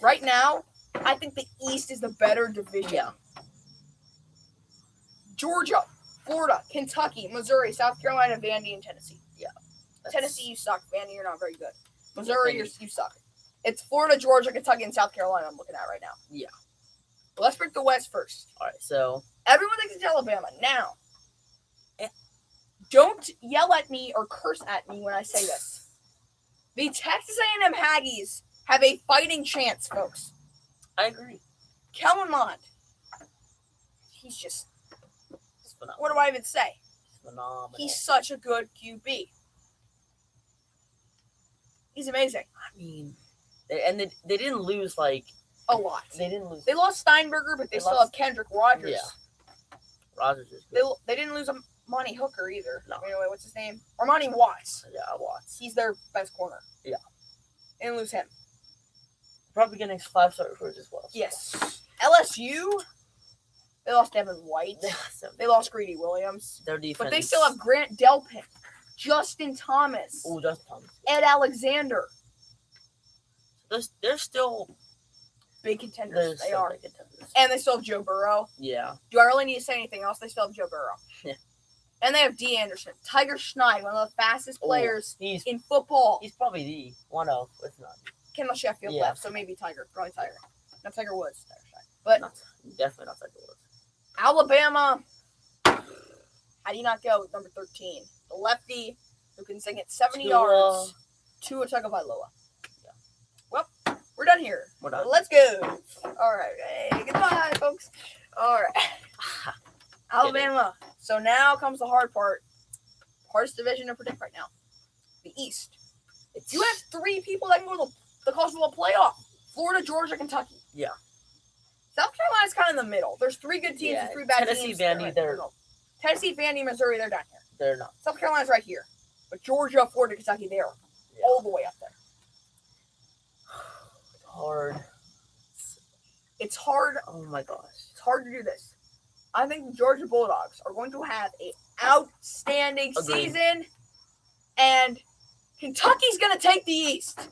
Speaker 1: right now, I think the East is the better division.
Speaker 2: Yeah.
Speaker 1: Georgia, Florida, Kentucky, Missouri, South Carolina, Vandy, and Tennessee.
Speaker 2: Yeah.
Speaker 1: Tennessee, you suck. Vandy, you're not very good. Missouri, you suck. It's Florida, Georgia, Kentucky, and South Carolina I'm looking at right now.
Speaker 2: Yeah.
Speaker 1: But let's pick the West first.
Speaker 2: All right, so
Speaker 1: Everyone thinks it's Alabama. Now, don't yell at me or curse at me when I say this. The Texas A&M Aggies have a fighting chance, folks.
Speaker 2: I agree.
Speaker 1: Kellen Mond. He's just,
Speaker 2: It's phenomenal.
Speaker 1: what do I even say?
Speaker 2: It's phenomenal.
Speaker 1: He's such a good QB. He's amazing.
Speaker 2: I mean, they didn't lose like
Speaker 1: A lot.
Speaker 2: they didn't lose.
Speaker 1: They lost Steinberger, but they still have Kendrick Rogers.
Speaker 2: Yeah. Rogers is good.
Speaker 1: They didn't lose Monty Hooker either.
Speaker 2: No.
Speaker 1: Anyway, what's his name? Armani Watts.
Speaker 2: Yeah, Watts.
Speaker 1: He's their best corner.
Speaker 2: Yeah.
Speaker 1: They didn't lose him.
Speaker 2: Probably getting 5-star recruits as well.
Speaker 1: Yes. LSU, they lost Devin White. They lost Greedy Williams.
Speaker 2: Their defense.
Speaker 1: But they still have Grant Delpit, Justin Thomas,
Speaker 2: Oh, Justin Thomas.
Speaker 1: Ed Alexander.
Speaker 2: They're still
Speaker 1: Big contenders. They are.
Speaker 2: big contenders.
Speaker 1: And they still have Joe Burrow.
Speaker 2: Yeah.
Speaker 1: Do I really need to say anything else? They still have Joe Burrow.
Speaker 2: Yeah.
Speaker 1: And they have D. Anderson. Tiger Schneid, one of the fastest players
Speaker 2: He's
Speaker 1: in football.
Speaker 2: probably the one of, if not.
Speaker 1: Kendall Sheffield
Speaker 2: Yeah.
Speaker 1: left, so maybe Tiger. Probably Tiger. Not Tiger Woods. Tiger Schneid. But
Speaker 2: Definitely not Tiger Woods.
Speaker 1: Alabama, how do you not go with number 13? The lefty who can sing it 70 yards. Tua Tagovailoa.
Speaker 2: Yeah.
Speaker 1: Well, we're done here.
Speaker 2: We're done.
Speaker 1: Let's go. All right. Hey, goodbye, folks. All right. Alabama. So now comes the hard part. Hardest division to predict right now. The East. You have three people that can go to the college football playoff. Florida, Georgia, Kentucky.
Speaker 2: Yeah.
Speaker 1: South Carolina's kind of in the middle. There's three good teams and three bad
Speaker 2: Tennessee,
Speaker 1: teams.
Speaker 2: Vandy,
Speaker 1: Tennessee, Vandy, Missouri, they're down here.
Speaker 2: they're not.
Speaker 1: South Carolina's right here. But Georgia, Florida, Kentucky, they're all the way up there.
Speaker 2: Hard.
Speaker 1: It's hard.
Speaker 2: Oh my gosh.
Speaker 1: It's hard to do this. I think the Georgia Bulldogs are going to have an outstanding
Speaker 2: Agreed.
Speaker 1: season. And Kentucky's going to take the East.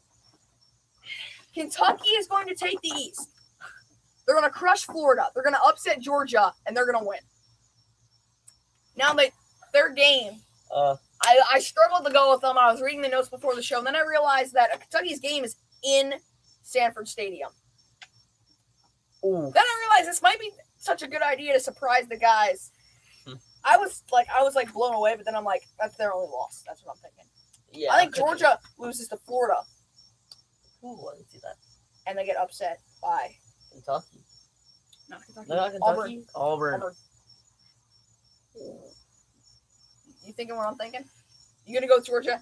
Speaker 1: Kentucky is going to take the East. They're going to crush Florida. They're going to upset Georgia, and they're going to win. Now, their game, I struggled to go with them. I was reading the notes before the show, and then I realized that Kentucky's game is in Sanford Stadium.
Speaker 2: Ooh.
Speaker 1: Then I realized this might be such a good idea to surprise the guys. I was blown away, but then I'm like, that's their only loss. That's what I'm thinking.
Speaker 2: Yeah.
Speaker 1: I think Georgia loses to Florida,
Speaker 2: Ooh, I didn't see that.
Speaker 1: and they get upset by
Speaker 2: Kentucky.
Speaker 1: not Kentucky.
Speaker 2: No, not Kentucky. Auburn.
Speaker 1: You thinking what I'm thinking? You gonna go with Georgia?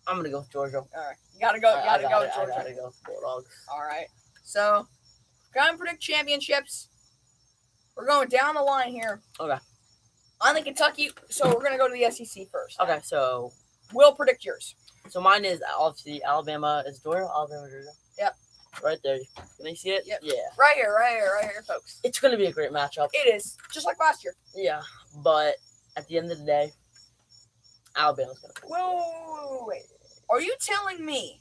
Speaker 2: I'm gonna go with Georgia.
Speaker 1: All right, you gotta go.
Speaker 2: I
Speaker 1: Go with Georgia.
Speaker 2: gotta go with Bulldogs.
Speaker 1: All right. So, gonna predict championships. We're going down the line here.
Speaker 2: Okay.
Speaker 1: I think Kentucky. So we're gonna go to the SEC first.
Speaker 2: Okay, so
Speaker 1: We'll predict yours.
Speaker 2: mine is obviously Alabama. Is Georgia? Alabama, Georgia.
Speaker 1: Yep.
Speaker 2: Right there. Can they see it?
Speaker 1: Yep.
Speaker 2: Yeah.
Speaker 1: Right here, folks.
Speaker 2: It's going to be a great matchup.
Speaker 1: It is. Just like last year.
Speaker 2: Yeah. But at the end of the day, Alabama's going to win.
Speaker 1: Whoa, wait. Are you telling me?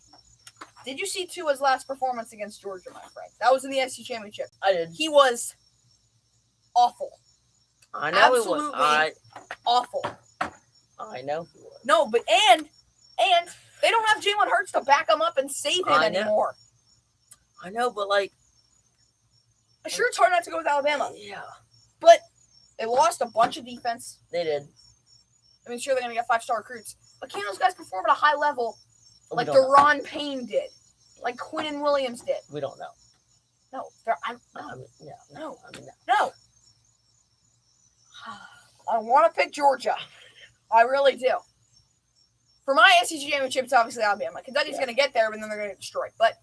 Speaker 1: Did you see Tua's last performance against Georgia, my friend? That was in the SEC Championship.
Speaker 2: I did.
Speaker 1: He was awful.
Speaker 2: I know
Speaker 1: Absolutely
Speaker 2: he was.
Speaker 1: awful.
Speaker 2: I know he was.
Speaker 1: No, but and they don't have Jalen Hurts to back him up and save him anymore.
Speaker 2: I know, but like,
Speaker 1: sure, it's hard not to go with Alabama.
Speaker 2: Yeah.
Speaker 1: But they lost a bunch of defense.
Speaker 2: They did.
Speaker 1: I mean, sure, they're going to get 5-star recruits. But can those guys perform at a high level like
Speaker 2: We don't know.
Speaker 1: Deron Payne did? Like Quinnen Williams did?
Speaker 2: We don't know.
Speaker 1: No. No. I want to pick Georgia. I really do. For my SEC championship, it's obviously Alabama. Kentucky's going to get there, but then they're going to get destroyed. But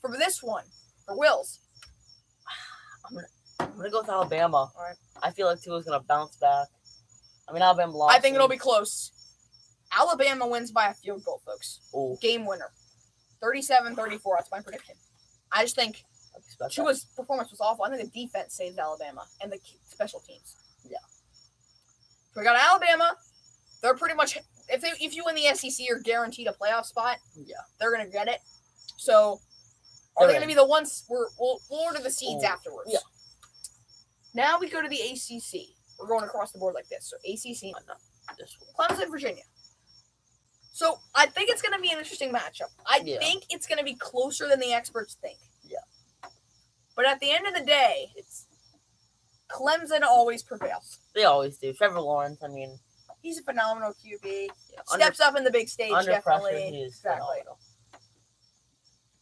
Speaker 1: for this one, for Will's,
Speaker 2: I'm gonna go with Alabama.
Speaker 1: All right.
Speaker 2: I feel like Tua's gonna bounce back. I mean, Alabama lost.
Speaker 1: I think it'll be close. Alabama wins by a field goal, folks.
Speaker 2: Ooh.
Speaker 1: Game winner. 37-34. That's my prediction. I just think Tua's performance was awful. I think the defense saved Alabama and the special teams.
Speaker 2: Yeah.
Speaker 1: So we got Alabama. They're pretty much, if you win the SEC, you're guaranteed a playoff spot.
Speaker 2: Yeah.
Speaker 1: They're going to get it. So are they going to be the ones? We'll order the seeds afterwards.
Speaker 2: Yeah.
Speaker 1: Now we go to the ACC. We're going across the board like this. So ACC, Clemson, Virginia. So I think it's going to be an interesting matchup. I think it's going to be closer than the experts think.
Speaker 2: Yeah.
Speaker 1: But at the end of the day, it's Clemson always prevails.
Speaker 2: They always do. Trevor Lawrence, I mean,
Speaker 1: he's a phenomenal QB.
Speaker 2: Yeah,
Speaker 1: Steps up in the big stage,
Speaker 2: under
Speaker 1: definitely.
Speaker 2: pressure, he is
Speaker 1: exactly.
Speaker 2: phenomenal.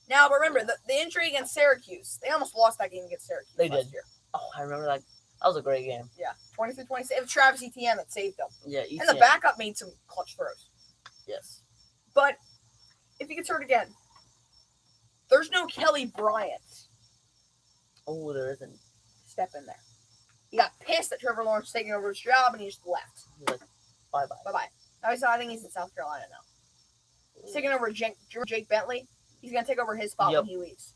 Speaker 1: Now, but remember, the injury against Syracuse, they almost lost that game against Syracuse last year.
Speaker 2: Oh, I remember that. That was a great game.
Speaker 1: Yeah, 23-26. It was Travis Etienne that saved them.
Speaker 2: Yeah, Etienne.
Speaker 1: And the backup made some clutch throws.
Speaker 2: Yes.
Speaker 1: But if he gets hurt again, there's no Kelly Bryant.
Speaker 2: Oh, there isn't.
Speaker 1: Step in there. He got pissed that Trevor Lawrence was taking over his job, and he just left.
Speaker 2: He's like, bye-bye.
Speaker 1: Bye-bye. I think he's in South Carolina now. He's taking over Jake Bentley. He's going to take over his spot when he leaves.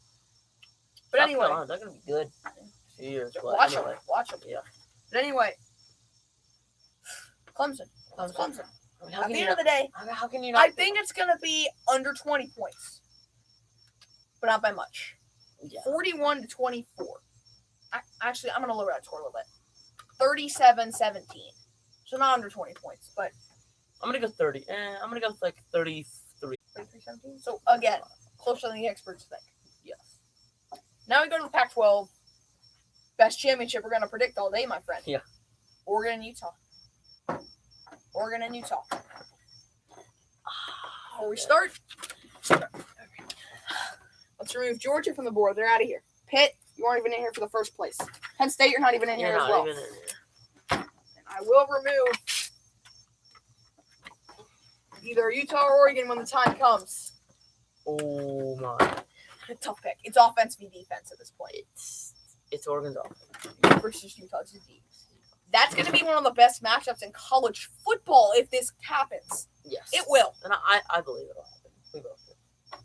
Speaker 1: But
Speaker 2: South
Speaker 1: anyway.
Speaker 2: Carolina, they're going to be good. Years,
Speaker 1: Watch
Speaker 2: anyway.
Speaker 1: him. Watch him.
Speaker 2: Yeah.
Speaker 1: But anyway. Clemson.
Speaker 2: I mean,
Speaker 1: At the end of the day,
Speaker 2: how can you not?
Speaker 1: I think it's going to be under 20 points. But not by much.
Speaker 2: Yeah.
Speaker 1: 41-24. Actually, I'm going to lower that score a little bit. 37-17. So not under 20 points, but
Speaker 2: I'm going to go 30. I'm going to go with like 33.
Speaker 1: 33-17? So, again, closer than the experts think.
Speaker 2: Yes.
Speaker 1: Now we go to the Pac-12. Best championship we're going to predict all day, my friend.
Speaker 2: Yeah.
Speaker 1: Oregon and Utah. Before we start, let's remove Georgia from the board. They're out of here. Pitt, you aren't even in here for the first place. Penn State, you're not even in here as well. And I will remove either Utah or Oregon when the time comes.
Speaker 2: Oh my!
Speaker 1: Tough pick. It's offense v defense at this point.
Speaker 2: It's Oregon's offense
Speaker 1: versus Utah's defense. That's going to be one of the best matchups in college football if this happens.
Speaker 2: Yes,
Speaker 1: it will.
Speaker 2: And I believe it'll happen. We both do.
Speaker 1: What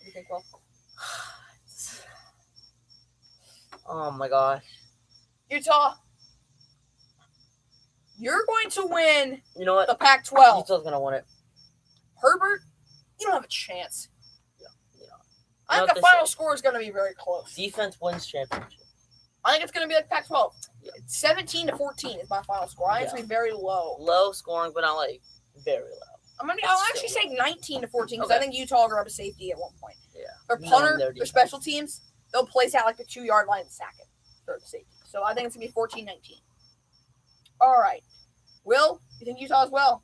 Speaker 1: do you think, Will?
Speaker 2: Oh my gosh.
Speaker 1: Utah, you're going to win.
Speaker 2: You know what?
Speaker 1: The Pac-12.
Speaker 2: Utah's going to win it.
Speaker 1: Herbert, you don't have a chance.
Speaker 2: Yeah.
Speaker 1: I think the final score is going to be very close.
Speaker 2: Defense wins championship.
Speaker 1: I think it's going to be like Pac-12.
Speaker 2: Yeah.
Speaker 1: 17-14 is my final score. I think it's going to be very low.
Speaker 2: Low scoring, but not like very low.
Speaker 1: I'll actually say 19-14 because I think Utah will grab a safety at one point.
Speaker 2: Yeah.
Speaker 1: Their punter, their special teams, they'll place out like the 2-yard line and sack it for the safety. So I think it's going to be 14-19. All right. Will, you think Utah as well?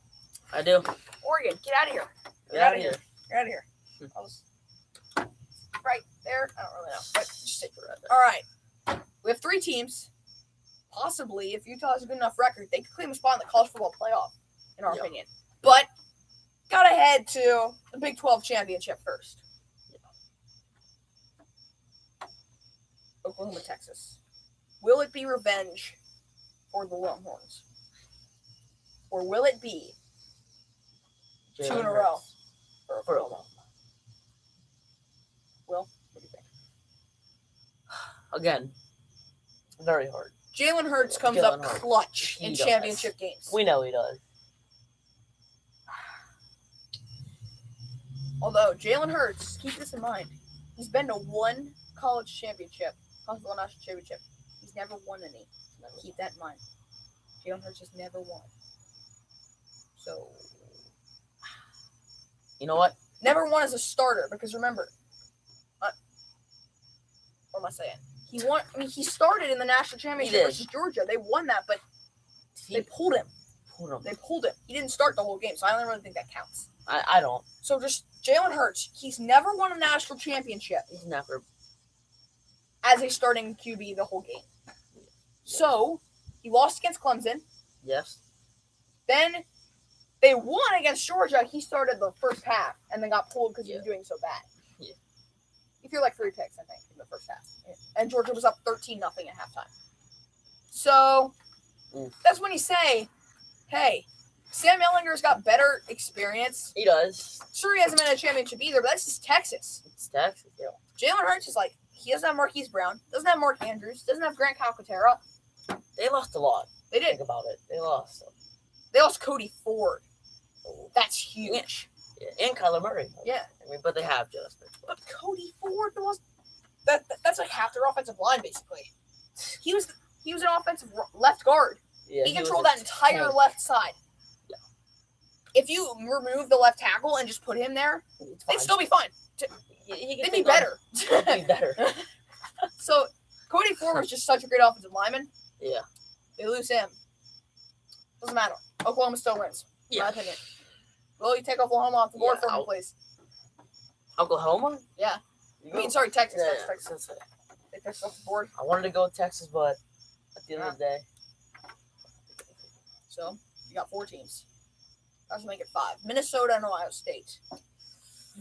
Speaker 2: I do.
Speaker 1: Oregon, get out of here.
Speaker 2: Get out of here.
Speaker 1: Get out of here. I was right there. I don't really know. But just stick right there. All right. We have 3 teams. Possibly, if Utah has a good enough record, they could claim a spot in the college football playoff, in our opinion. But gotta head to the Big 12 championship first. Oklahoma, Texas. Will it be revenge for the Longhorns? Or will it be 2 in a row for Oklahoma? Will, what do you think?
Speaker 2: Again, very hard.
Speaker 1: Jalen Hurts comes
Speaker 2: Jalen
Speaker 1: up
Speaker 2: Hurts.
Speaker 1: clutch
Speaker 2: He
Speaker 1: in
Speaker 2: does.
Speaker 1: championship games.
Speaker 2: We know he does.
Speaker 1: Although, Jalen Hurts, keep this in mind, he's been to one college championship, college national championship. He's never won any. Keep that in mind. Jalen Hurts has never won. So,
Speaker 2: You know what?
Speaker 1: never won as a starter, because remember, what am I saying? He won. I mean, he started in the national championship
Speaker 2: did.
Speaker 1: versus Georgia. They won that, but
Speaker 2: He
Speaker 1: they pulled him.
Speaker 2: pulled him.
Speaker 1: They pulled him. He didn't start the whole game, so I don't really think that counts.
Speaker 2: I don't.
Speaker 1: So just Jalen Hurts, he's never won a national championship
Speaker 2: He's never.
Speaker 1: as a starting QB the whole game. So he lost against Clemson.
Speaker 2: Yes.
Speaker 1: Then they won against Georgia. He started the first half and then got pulled because he was doing so bad.
Speaker 2: Yeah.
Speaker 1: He threw like 3 picks, I think, in the first half. And Georgia was up 13-0 at halftime. So that's when you say, hey, Sam Ehlinger's got better experience.
Speaker 2: He does.
Speaker 1: Sure, he hasn't been in a championship either, but that's just Texas.
Speaker 2: It's Texas. Yeah.
Speaker 1: Jalen Hurts is like, he doesn't have Marquise Brown, doesn't have Mark Andrews, doesn't have Grant Calcaterra.
Speaker 2: They lost a lot.
Speaker 1: They did.
Speaker 2: Think about it. They lost.
Speaker 1: They lost Cody Ford. That's huge.
Speaker 2: Yeah. And Kyler Murray.
Speaker 1: Yeah.
Speaker 2: I mean, but they have Justin.
Speaker 1: But Cody Ford was that's like half their offensive line basically. He was an offensive left guard.
Speaker 2: Yeah,
Speaker 1: he controlled that entire left side.
Speaker 2: Yeah.
Speaker 1: If you remove the left tackle and just put him there, they'd still be fine. They'd be better.
Speaker 2: They'd be better.
Speaker 1: So Cody Ford was just such a great offensive lineman.
Speaker 2: Yeah.
Speaker 1: They lose him. Doesn't matter. Oklahoma still wins. In my opinion. Will you take Oklahoma off the board for me, please?
Speaker 2: Oklahoma?
Speaker 1: Yeah. I mean, sorry, Texas.
Speaker 2: Yeah,
Speaker 1: That's Texas. Take Texas off the board.
Speaker 2: I wanted to go with Texas, but at the end of the day.
Speaker 1: So, you got 4 teams. Let's make it 5. Minnesota and Ohio State.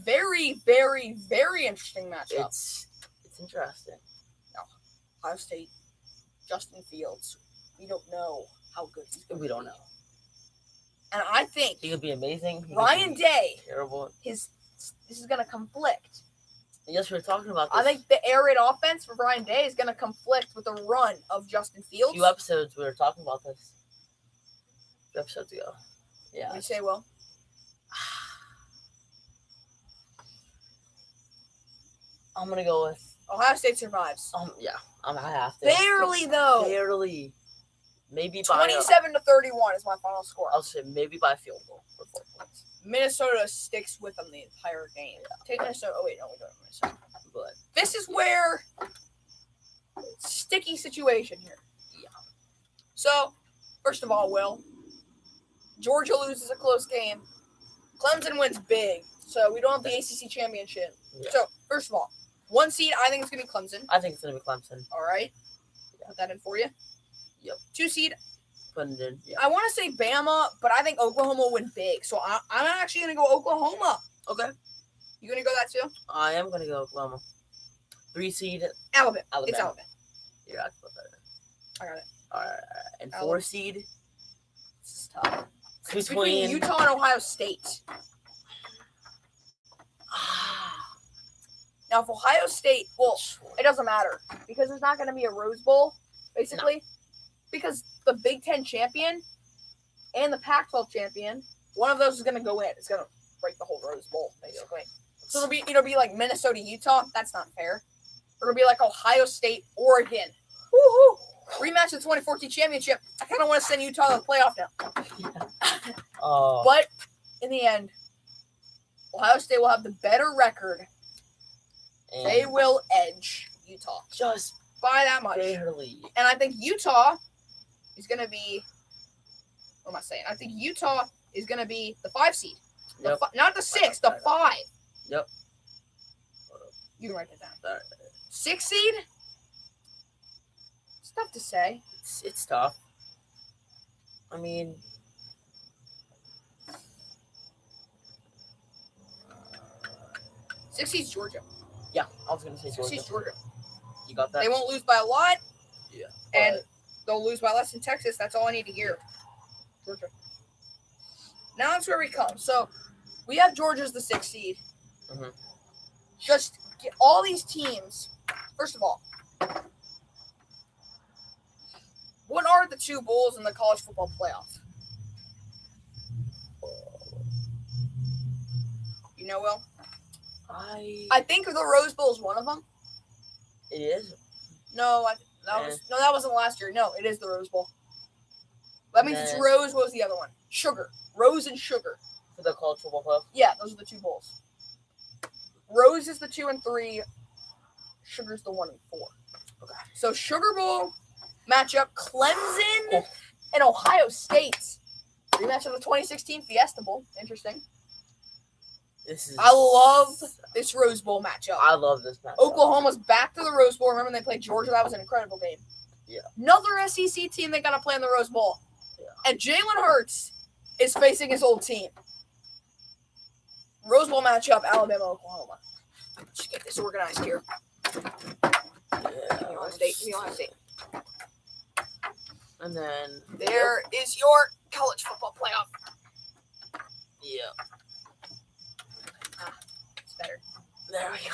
Speaker 1: Very, very, very interesting matchup.
Speaker 2: It's interesting.
Speaker 1: Ohio State, Justin Fields. We don't know how good he's going to be.
Speaker 2: We don't know.
Speaker 1: And I think
Speaker 2: He could be amazing.
Speaker 1: Ryan Day,
Speaker 2: Terrible.
Speaker 1: this is going to conflict.
Speaker 2: Yes, we were talking about this.
Speaker 1: I think the air raid offense for Ryan Day is going to conflict with the run of Justin
Speaker 2: a
Speaker 1: Fields.
Speaker 2: few episodes we were talking about this. 2 episodes ago. Yeah.
Speaker 1: What do you say, Will?
Speaker 2: I'm going to go with...
Speaker 1: Ohio State survives.
Speaker 2: Yeah. I have to.
Speaker 1: Barely, though.
Speaker 2: Barely. Maybe by...
Speaker 1: 27-31 is my final score.
Speaker 2: I'll say maybe by a field goal for 4 points.
Speaker 1: Minnesota sticks with them the entire game. Take Minnesota. Oh, wait, no, we don't have Minnesota.
Speaker 2: But
Speaker 1: This is where sticky situation here.
Speaker 2: Yeah.
Speaker 1: So, first of all, Will, Georgia loses a close game. Clemson wins big, so we don't have the ACC championship.
Speaker 2: Yeah.
Speaker 1: So, first of all, 1 seed, I think it's going to be Clemson.
Speaker 2: I think it's going to be Clemson.
Speaker 1: All right.
Speaker 2: Yeah.
Speaker 1: Put that in for you.
Speaker 2: Yep.
Speaker 1: 2 seed,
Speaker 2: Putting it in. Yeah.
Speaker 1: I want to say Bama, but I think Oklahoma will win big. So, I'm actually going to go Oklahoma.
Speaker 2: Okay.
Speaker 1: You going to go that too?
Speaker 2: I am going to go Oklahoma. 3 seed.
Speaker 1: Alabama.
Speaker 2: Alabama.
Speaker 1: It's Alabama.
Speaker 2: Yeah, I can put that in.
Speaker 1: I got it.
Speaker 2: All right. And 4
Speaker 1: Alabama.
Speaker 2: seed.
Speaker 1: This is tough. It's
Speaker 2: Between
Speaker 1: between Utah and Ohio State. Now, if Ohio State, well, it doesn't matter because there's not going to be a Rose Bowl, basically, because the Big Ten champion and the Pac-12 champion, one of those is going to go in. It's going to break the whole Rose Bowl, basically. So it'll be like Minnesota, Utah. That's not fair. Or it'll be like Ohio State, Oregon. Woohoo! Rematch of the 2014 championship. I kind of want to send Utah to the playoff now. But in the end, Ohio State will have the better record.
Speaker 2: and
Speaker 1: They will edge Utah
Speaker 2: just
Speaker 1: by that much.
Speaker 2: barely.
Speaker 1: And I think Utah is going to be, what am I saying? I think Utah is going to be the 5 seed.
Speaker 2: Yep.
Speaker 1: Not the 6, the 5.
Speaker 2: Yep.
Speaker 1: You can write that down.
Speaker 2: All right.
Speaker 1: 6 seed? It's tough to say.
Speaker 2: It's tough. I mean,
Speaker 1: 6 seed's Georgia.
Speaker 2: yeah, I was gonna say
Speaker 1: 6
Speaker 2: Georgia.
Speaker 1: seed's Georgia.
Speaker 2: You got that?
Speaker 1: They won't lose by a lot,
Speaker 2: Yeah.
Speaker 1: and
Speaker 2: but
Speaker 1: they'll lose by less than Texas. That's all I need to hear. Georgia. Now that's where we come. So we have Georgia's the 6th seed.
Speaker 2: Mhm.
Speaker 1: Just get all these teams. First of all, What are the two bowls in the college football playoff? You know, Will? I think the Rose Bowl is one of them.
Speaker 2: It is?
Speaker 1: No, that wasn't last year. No, it is the Rose Bowl. That means it's Rose. What was the other one? Sugar. Rose and Sugar.
Speaker 2: For the college football playoff?
Speaker 1: Yeah, those are the two bowls. Rose is the 2 and 3. Sugar's the 1 and 4.
Speaker 2: Okay.
Speaker 1: So Sugar Bowl matchup: Clemson and Ohio State. Rematch of the 2016 Fiesta Bowl. Interesting. I love this Rose Bowl matchup.
Speaker 2: I love this matchup.
Speaker 1: Oklahoma's back to the Rose Bowl. Remember when they played Georgia? That was an incredible game.
Speaker 2: Yeah.
Speaker 1: Another SEC team they got to play in the Rose Bowl.
Speaker 2: Yeah.
Speaker 1: And Jalen Hurts is facing his old team. Rose Bowl matchup: Alabama, Oklahoma. Let's get this organized here.
Speaker 2: Yeah.
Speaker 1: Ohio State.
Speaker 2: And then
Speaker 1: there is your college football playoff.
Speaker 2: Yeah.
Speaker 1: It's better.
Speaker 2: There we go.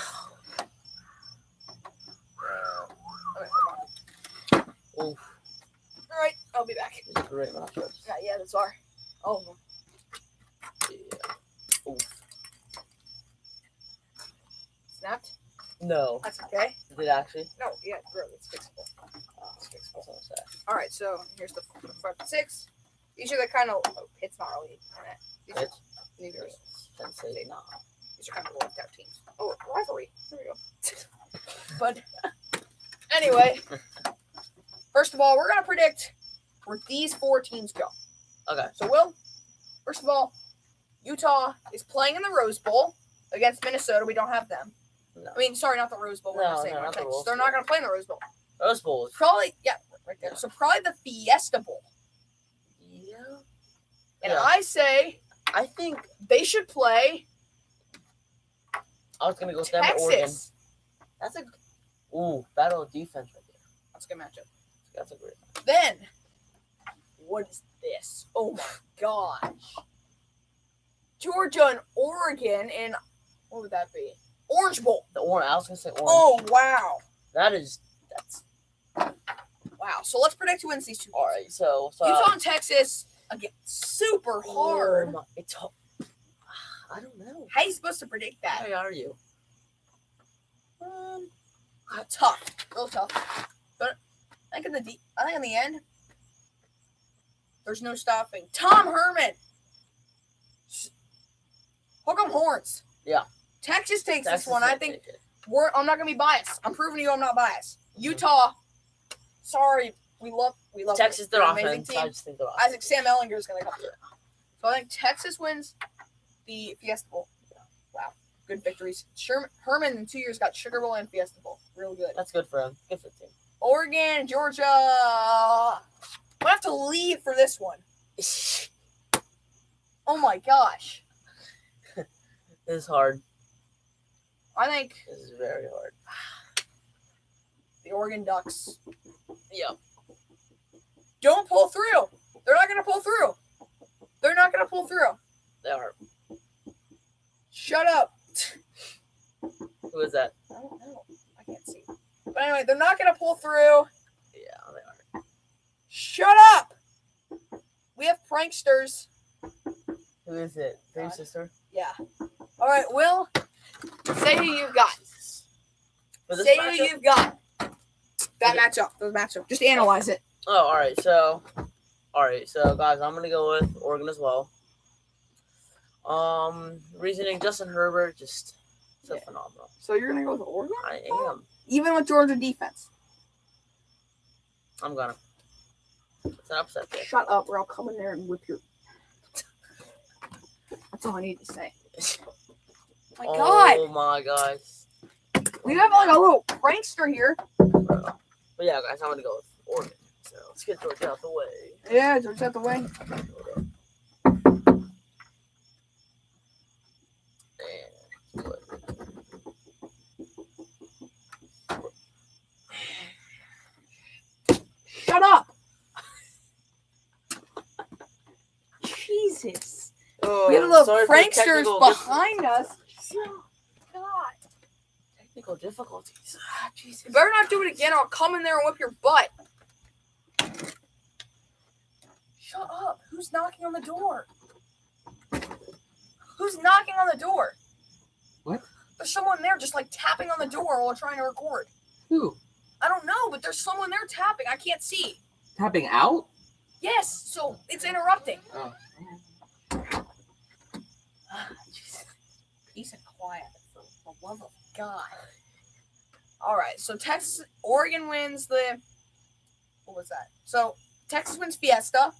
Speaker 1: Okay, come on.
Speaker 2: Oof.
Speaker 1: All right, I'll be back.
Speaker 2: These are great matchups.
Speaker 1: Yeah, that's are. Oh.
Speaker 2: Yeah. Oof.
Speaker 1: Snapped?
Speaker 2: No.
Speaker 1: That's okay.
Speaker 2: Did it actually?
Speaker 1: No, yeah, really, it's fixable.
Speaker 2: It's fixable. That's what I said.
Speaker 1: All right, so here's the front 6. These are the kind of it's not really. These are
Speaker 2: Nah.
Speaker 1: These are kind of left out teams. Oh, rivalry. There we go. But anyway, first of all, we're gonna predict where these 4 teams go.
Speaker 2: Okay.
Speaker 1: So, Will, first of all, Utah is playing in the Rose Bowl against Minnesota. We don't have them.
Speaker 2: No.
Speaker 1: I mean, sorry, not the Rose Bowl. We're not saying
Speaker 2: not the Rose
Speaker 1: they're
Speaker 2: Bowl.
Speaker 1: not gonna play in the Rose Bowl.
Speaker 2: Rose Bowl.
Speaker 1: Probably, yeah, right there.
Speaker 2: Yeah.
Speaker 1: So probably the Fiesta Bowl.
Speaker 2: Yeah.
Speaker 1: And
Speaker 2: Yeah.
Speaker 1: I say
Speaker 2: I think
Speaker 1: they should play
Speaker 2: I was gonna go with them or Oregon.
Speaker 1: Texas.
Speaker 2: That's a battle of defense right there.
Speaker 1: That's a good matchup.
Speaker 2: That's a great matchup.
Speaker 1: Then, what is this? Oh my gosh. Georgia and Oregon in, what would that be? Orange Bowl.
Speaker 2: I was gonna say orange.
Speaker 1: Oh, wow.
Speaker 2: That's
Speaker 1: Wow. So let's predict who wins these 2 games.
Speaker 2: all right. So
Speaker 1: Utah and Texas, again, super hard.
Speaker 2: It's I don't know.
Speaker 1: How are you supposed to predict that?
Speaker 2: How are you?
Speaker 1: Tough. Real tough. But I think in the end, there's no stopping. Tom Herman. Hook 'em horns.
Speaker 2: Yeah.
Speaker 1: Texas takes
Speaker 2: Texas
Speaker 1: this one. I think I'm not gonna be biased. I'm proving to you I'm not biased. Utah, sorry, we love
Speaker 2: Texas. Their
Speaker 1: They're an amazing
Speaker 2: offense.
Speaker 1: team.
Speaker 2: I just think their offense.
Speaker 1: Isaac Sam Ellinger is gonna come through. So I think Texas wins the Fiesta Bowl. Wow, good victories. Herman in 2 years got Sugar Bowl and Fiesta Bowl. Real good.
Speaker 2: That's good for him. Good for the team.
Speaker 1: Oregon, Georgia. I have to leave for this one. Oh my gosh.
Speaker 2: This is hard.
Speaker 1: I think
Speaker 2: This is very hard.
Speaker 1: the Oregon Ducks
Speaker 2: Yeah.
Speaker 1: don't pull through. They're not going to pull through. They're not going to pull through.
Speaker 2: They are.
Speaker 1: Shut up.
Speaker 2: Who is that?
Speaker 1: I don't know. I can't see. But anyway, they're not going to pull through.
Speaker 2: Yeah, they are.
Speaker 1: Shut up. We have pranksters.
Speaker 2: Who is it? Dream Sister?
Speaker 1: Yeah. All right, Will, say who you've got.
Speaker 2: For this
Speaker 1: Say who
Speaker 2: matchup?
Speaker 1: you've got. That matchup. Just analyze it.
Speaker 2: Oh, all right. So, guys, I'm gonna go with Oregon as well. Reasoning: Justin Herbert, just so phenomenal.
Speaker 1: So you're going to go with Oregon?
Speaker 2: I am.
Speaker 1: Even with Georgia defense.
Speaker 2: I'm gonna. It's an upset there.
Speaker 1: Shut up, or I'll come in there and whip your. That's all I need to say. My God.
Speaker 2: Oh my gosh.
Speaker 1: We have like a little prankster here.
Speaker 2: But yeah, guys, I'm gonna go with Oregon. So let's get Georgia out the way.
Speaker 1: Yeah, Georgia out the way. Shut up. Jesus.
Speaker 2: Oh,
Speaker 1: We had a little
Speaker 2: sorry for
Speaker 1: pranksters
Speaker 2: technical
Speaker 1: behind us. God.
Speaker 2: Technical difficulties. Jesus.
Speaker 1: You better not do it again. I'll come in there and whip your butt. Shut up. Who's knocking on the door? Who's knocking on the door?
Speaker 3: What?
Speaker 1: There's someone there just like tapping on the door while trying to record.
Speaker 3: Who?
Speaker 1: I don't know, but there's someone there tapping. I can't see.
Speaker 3: Tapping out?
Speaker 1: Yes, so it's interrupting.
Speaker 3: Oh.
Speaker 1: Peace and quiet, for the love of God. Alright, so Oregon wins the... What was that? So, Texas wins Fiesta.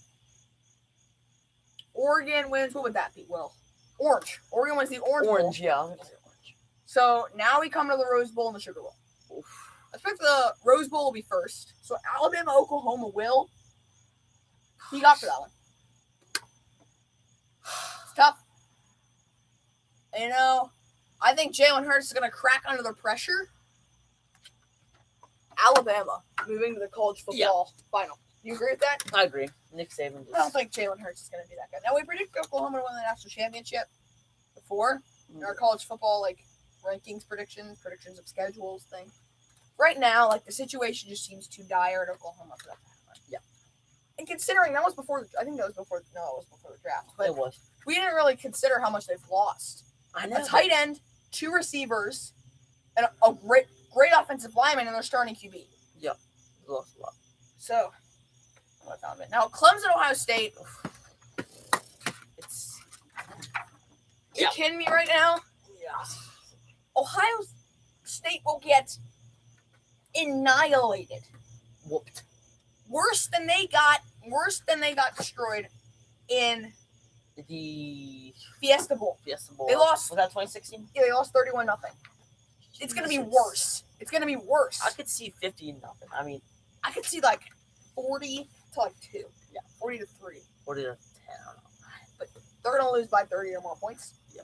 Speaker 1: Oregon wins... What would that be, Will? Orange. Oregon wins the Orange Bowl.
Speaker 2: Orange, yeah. I'm gonna say orange.
Speaker 1: So, now we come to the Rose Bowl and the Sugar Bowl.
Speaker 2: Oof.
Speaker 1: I expect the Rose Bowl will be first. So, Alabama, Oklahoma, Will. Who you got for that one? It's tough. You know, I think Jalen Hurts is going to crack under the pressure. Alabama moving to the college football final. You agree with that?
Speaker 2: I agree. Nick Saban.
Speaker 1: I don't think Jalen Hurts is going to be that good. Now, we predicted Oklahoma to win the national championship before. Our college football, like, rankings predictions of schedules thing. Right now, like, the situation just seems too dire at Oklahoma for that to happen.
Speaker 2: Yeah.
Speaker 1: And considering that was before, it was before the draft. But
Speaker 2: It was.
Speaker 1: we didn't really consider how much they've lost.
Speaker 2: I know.
Speaker 1: A tight end, 2 receivers, and a great offensive lineman, and they're starting QB.
Speaker 2: Yeah. They lost a lot.
Speaker 1: So, what found it? Now, Clemson, Ohio State.
Speaker 2: It's.
Speaker 1: You kidding me right now?
Speaker 2: Yeah.
Speaker 1: Ohio State will get annihilated.
Speaker 2: Whooped.
Speaker 1: Worse than they got destroyed in
Speaker 2: The
Speaker 1: Fiesta Bowl.
Speaker 2: Fiesta Bowl.
Speaker 1: They lost.
Speaker 2: Was that 2016?
Speaker 1: Yeah, they lost 31-0. It's gonna be worse. It's gonna be worse.
Speaker 2: I could see 50-0. I mean,
Speaker 1: I could see like 40 to like 2. Yeah, 40 to 3.
Speaker 2: 40 to 10. I don't know.
Speaker 1: But they're gonna lose by 30 or more points.
Speaker 2: Yeah.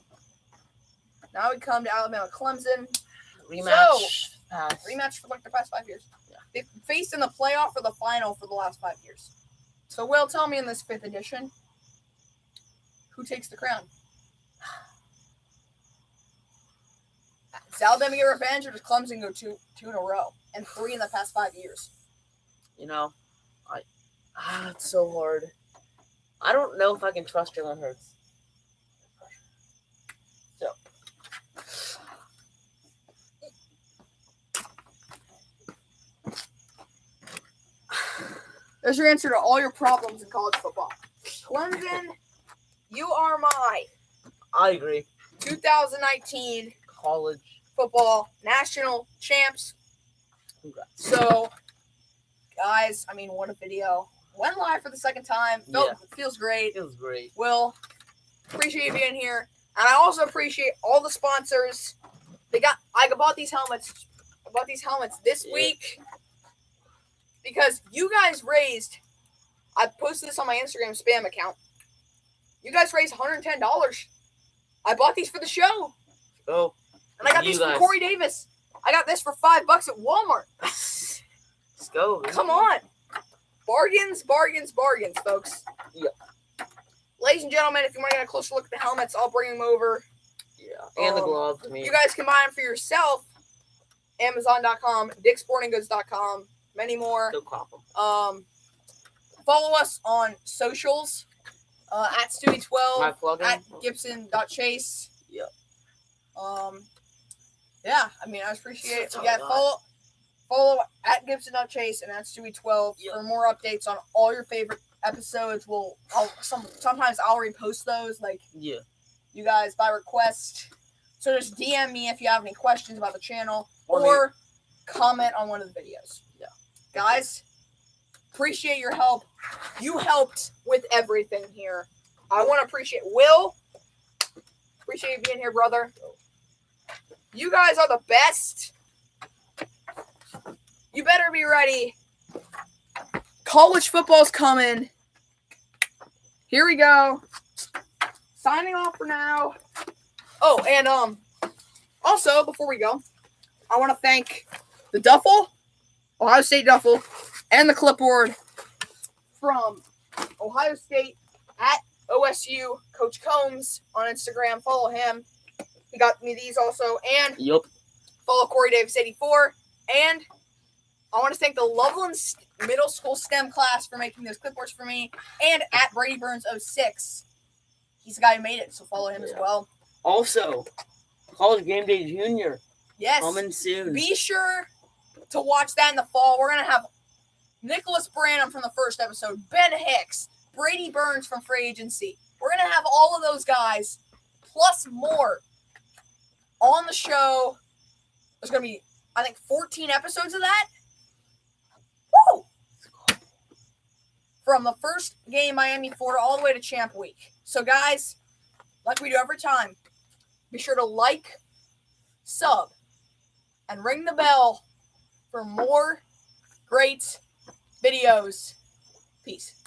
Speaker 1: Now we come to Alabama, Clemson.
Speaker 2: Rematch.
Speaker 1: Rematch for like the past 5 years.
Speaker 2: Yeah.
Speaker 1: They've faced in the playoff or the final for the last 5 years. So, Will, tell me in this 5th edition, who takes the crown? Does Alabama get revenge, or does Clemson go two in a row and 3 in the past 5 years?
Speaker 2: You know, it's so hard. I don't know if I can trust Jalen Hurts. So.
Speaker 1: There's your answer to all your problems in college football. Clemson, you are my
Speaker 2: I agree.
Speaker 1: 2019
Speaker 2: College.
Speaker 1: football national champs.
Speaker 2: Congrats.
Speaker 1: So, guys, I mean, what a video. Went live for the second time. Feels great.
Speaker 2: Feels great.
Speaker 1: Will, appreciate you being here. And I also appreciate all the sponsors. I bought these helmets. I bought these helmets this week because you guys raised, I posted this on my Instagram spam account. You guys raised $110. I bought these for the show.
Speaker 2: Oh.
Speaker 1: And I got these for Corey Davis. I got this for $5 at Walmart.
Speaker 2: Let's go.
Speaker 1: Come on. Bargains, folks.
Speaker 2: Yeah.
Speaker 1: Ladies and gentlemen, if you want to get a closer look at the helmets, I'll bring them over.
Speaker 2: Yeah. And the glove. I mean,
Speaker 1: You guys can buy them for yourself. Amazon.com, DickSportingGoods.com, many more.
Speaker 2: go cop them.
Speaker 1: Follow us on socials. At Stewie12,
Speaker 2: My plug-in.
Speaker 1: at Gibson.Chase.
Speaker 2: Yep.
Speaker 1: Yeah, I mean, I appreciate it.
Speaker 2: That's all
Speaker 1: Yeah,
Speaker 2: I got.
Speaker 1: follow at Gibson.Chase and at Stewie12
Speaker 2: Yep.
Speaker 1: for more updates on all your favorite episodes. Sometimes I'll repost those, like
Speaker 2: Yeah.
Speaker 1: you guys by request. So just DM me if you have any questions about the channel
Speaker 2: Or
Speaker 1: or comment on one of the videos.
Speaker 2: Yeah.
Speaker 1: Guys, appreciate your help. You helped with everything here. I want to appreciate Will. Appreciate you being here, brother. You guys are the best. You better be ready. College football's coming. Here we go. Signing off for now. Oh, and also, before we go, I want to thank the Duffel, Ohio State Duffel, and the clipboard from Ohio State at OSU, Coach Combs on Instagram. Follow him. He got me these also. And
Speaker 2: Yup.
Speaker 1: follow Corey Davis 84. And I want to thank the Loveland middle school STEM class for making those clipboards for me, and at Brady Burns 06. He's the guy who made it, so follow him as well.
Speaker 2: Also, College Game Day Junior
Speaker 1: Yes.
Speaker 2: coming soon.
Speaker 1: Be sure to watch that in the fall. We're going to have Nicholas Branham from the first episode, Ben Hicks, Brady Burns from Free Agency. We're going to have all of those guys, plus more, on the show. There's going to be, I think, 14 episodes of that. Woo! From the first game, Miami, Florida, all the way to Champ Week. So, guys, like we do every time, be sure to like, sub, and ring the bell for more great videos. Peace.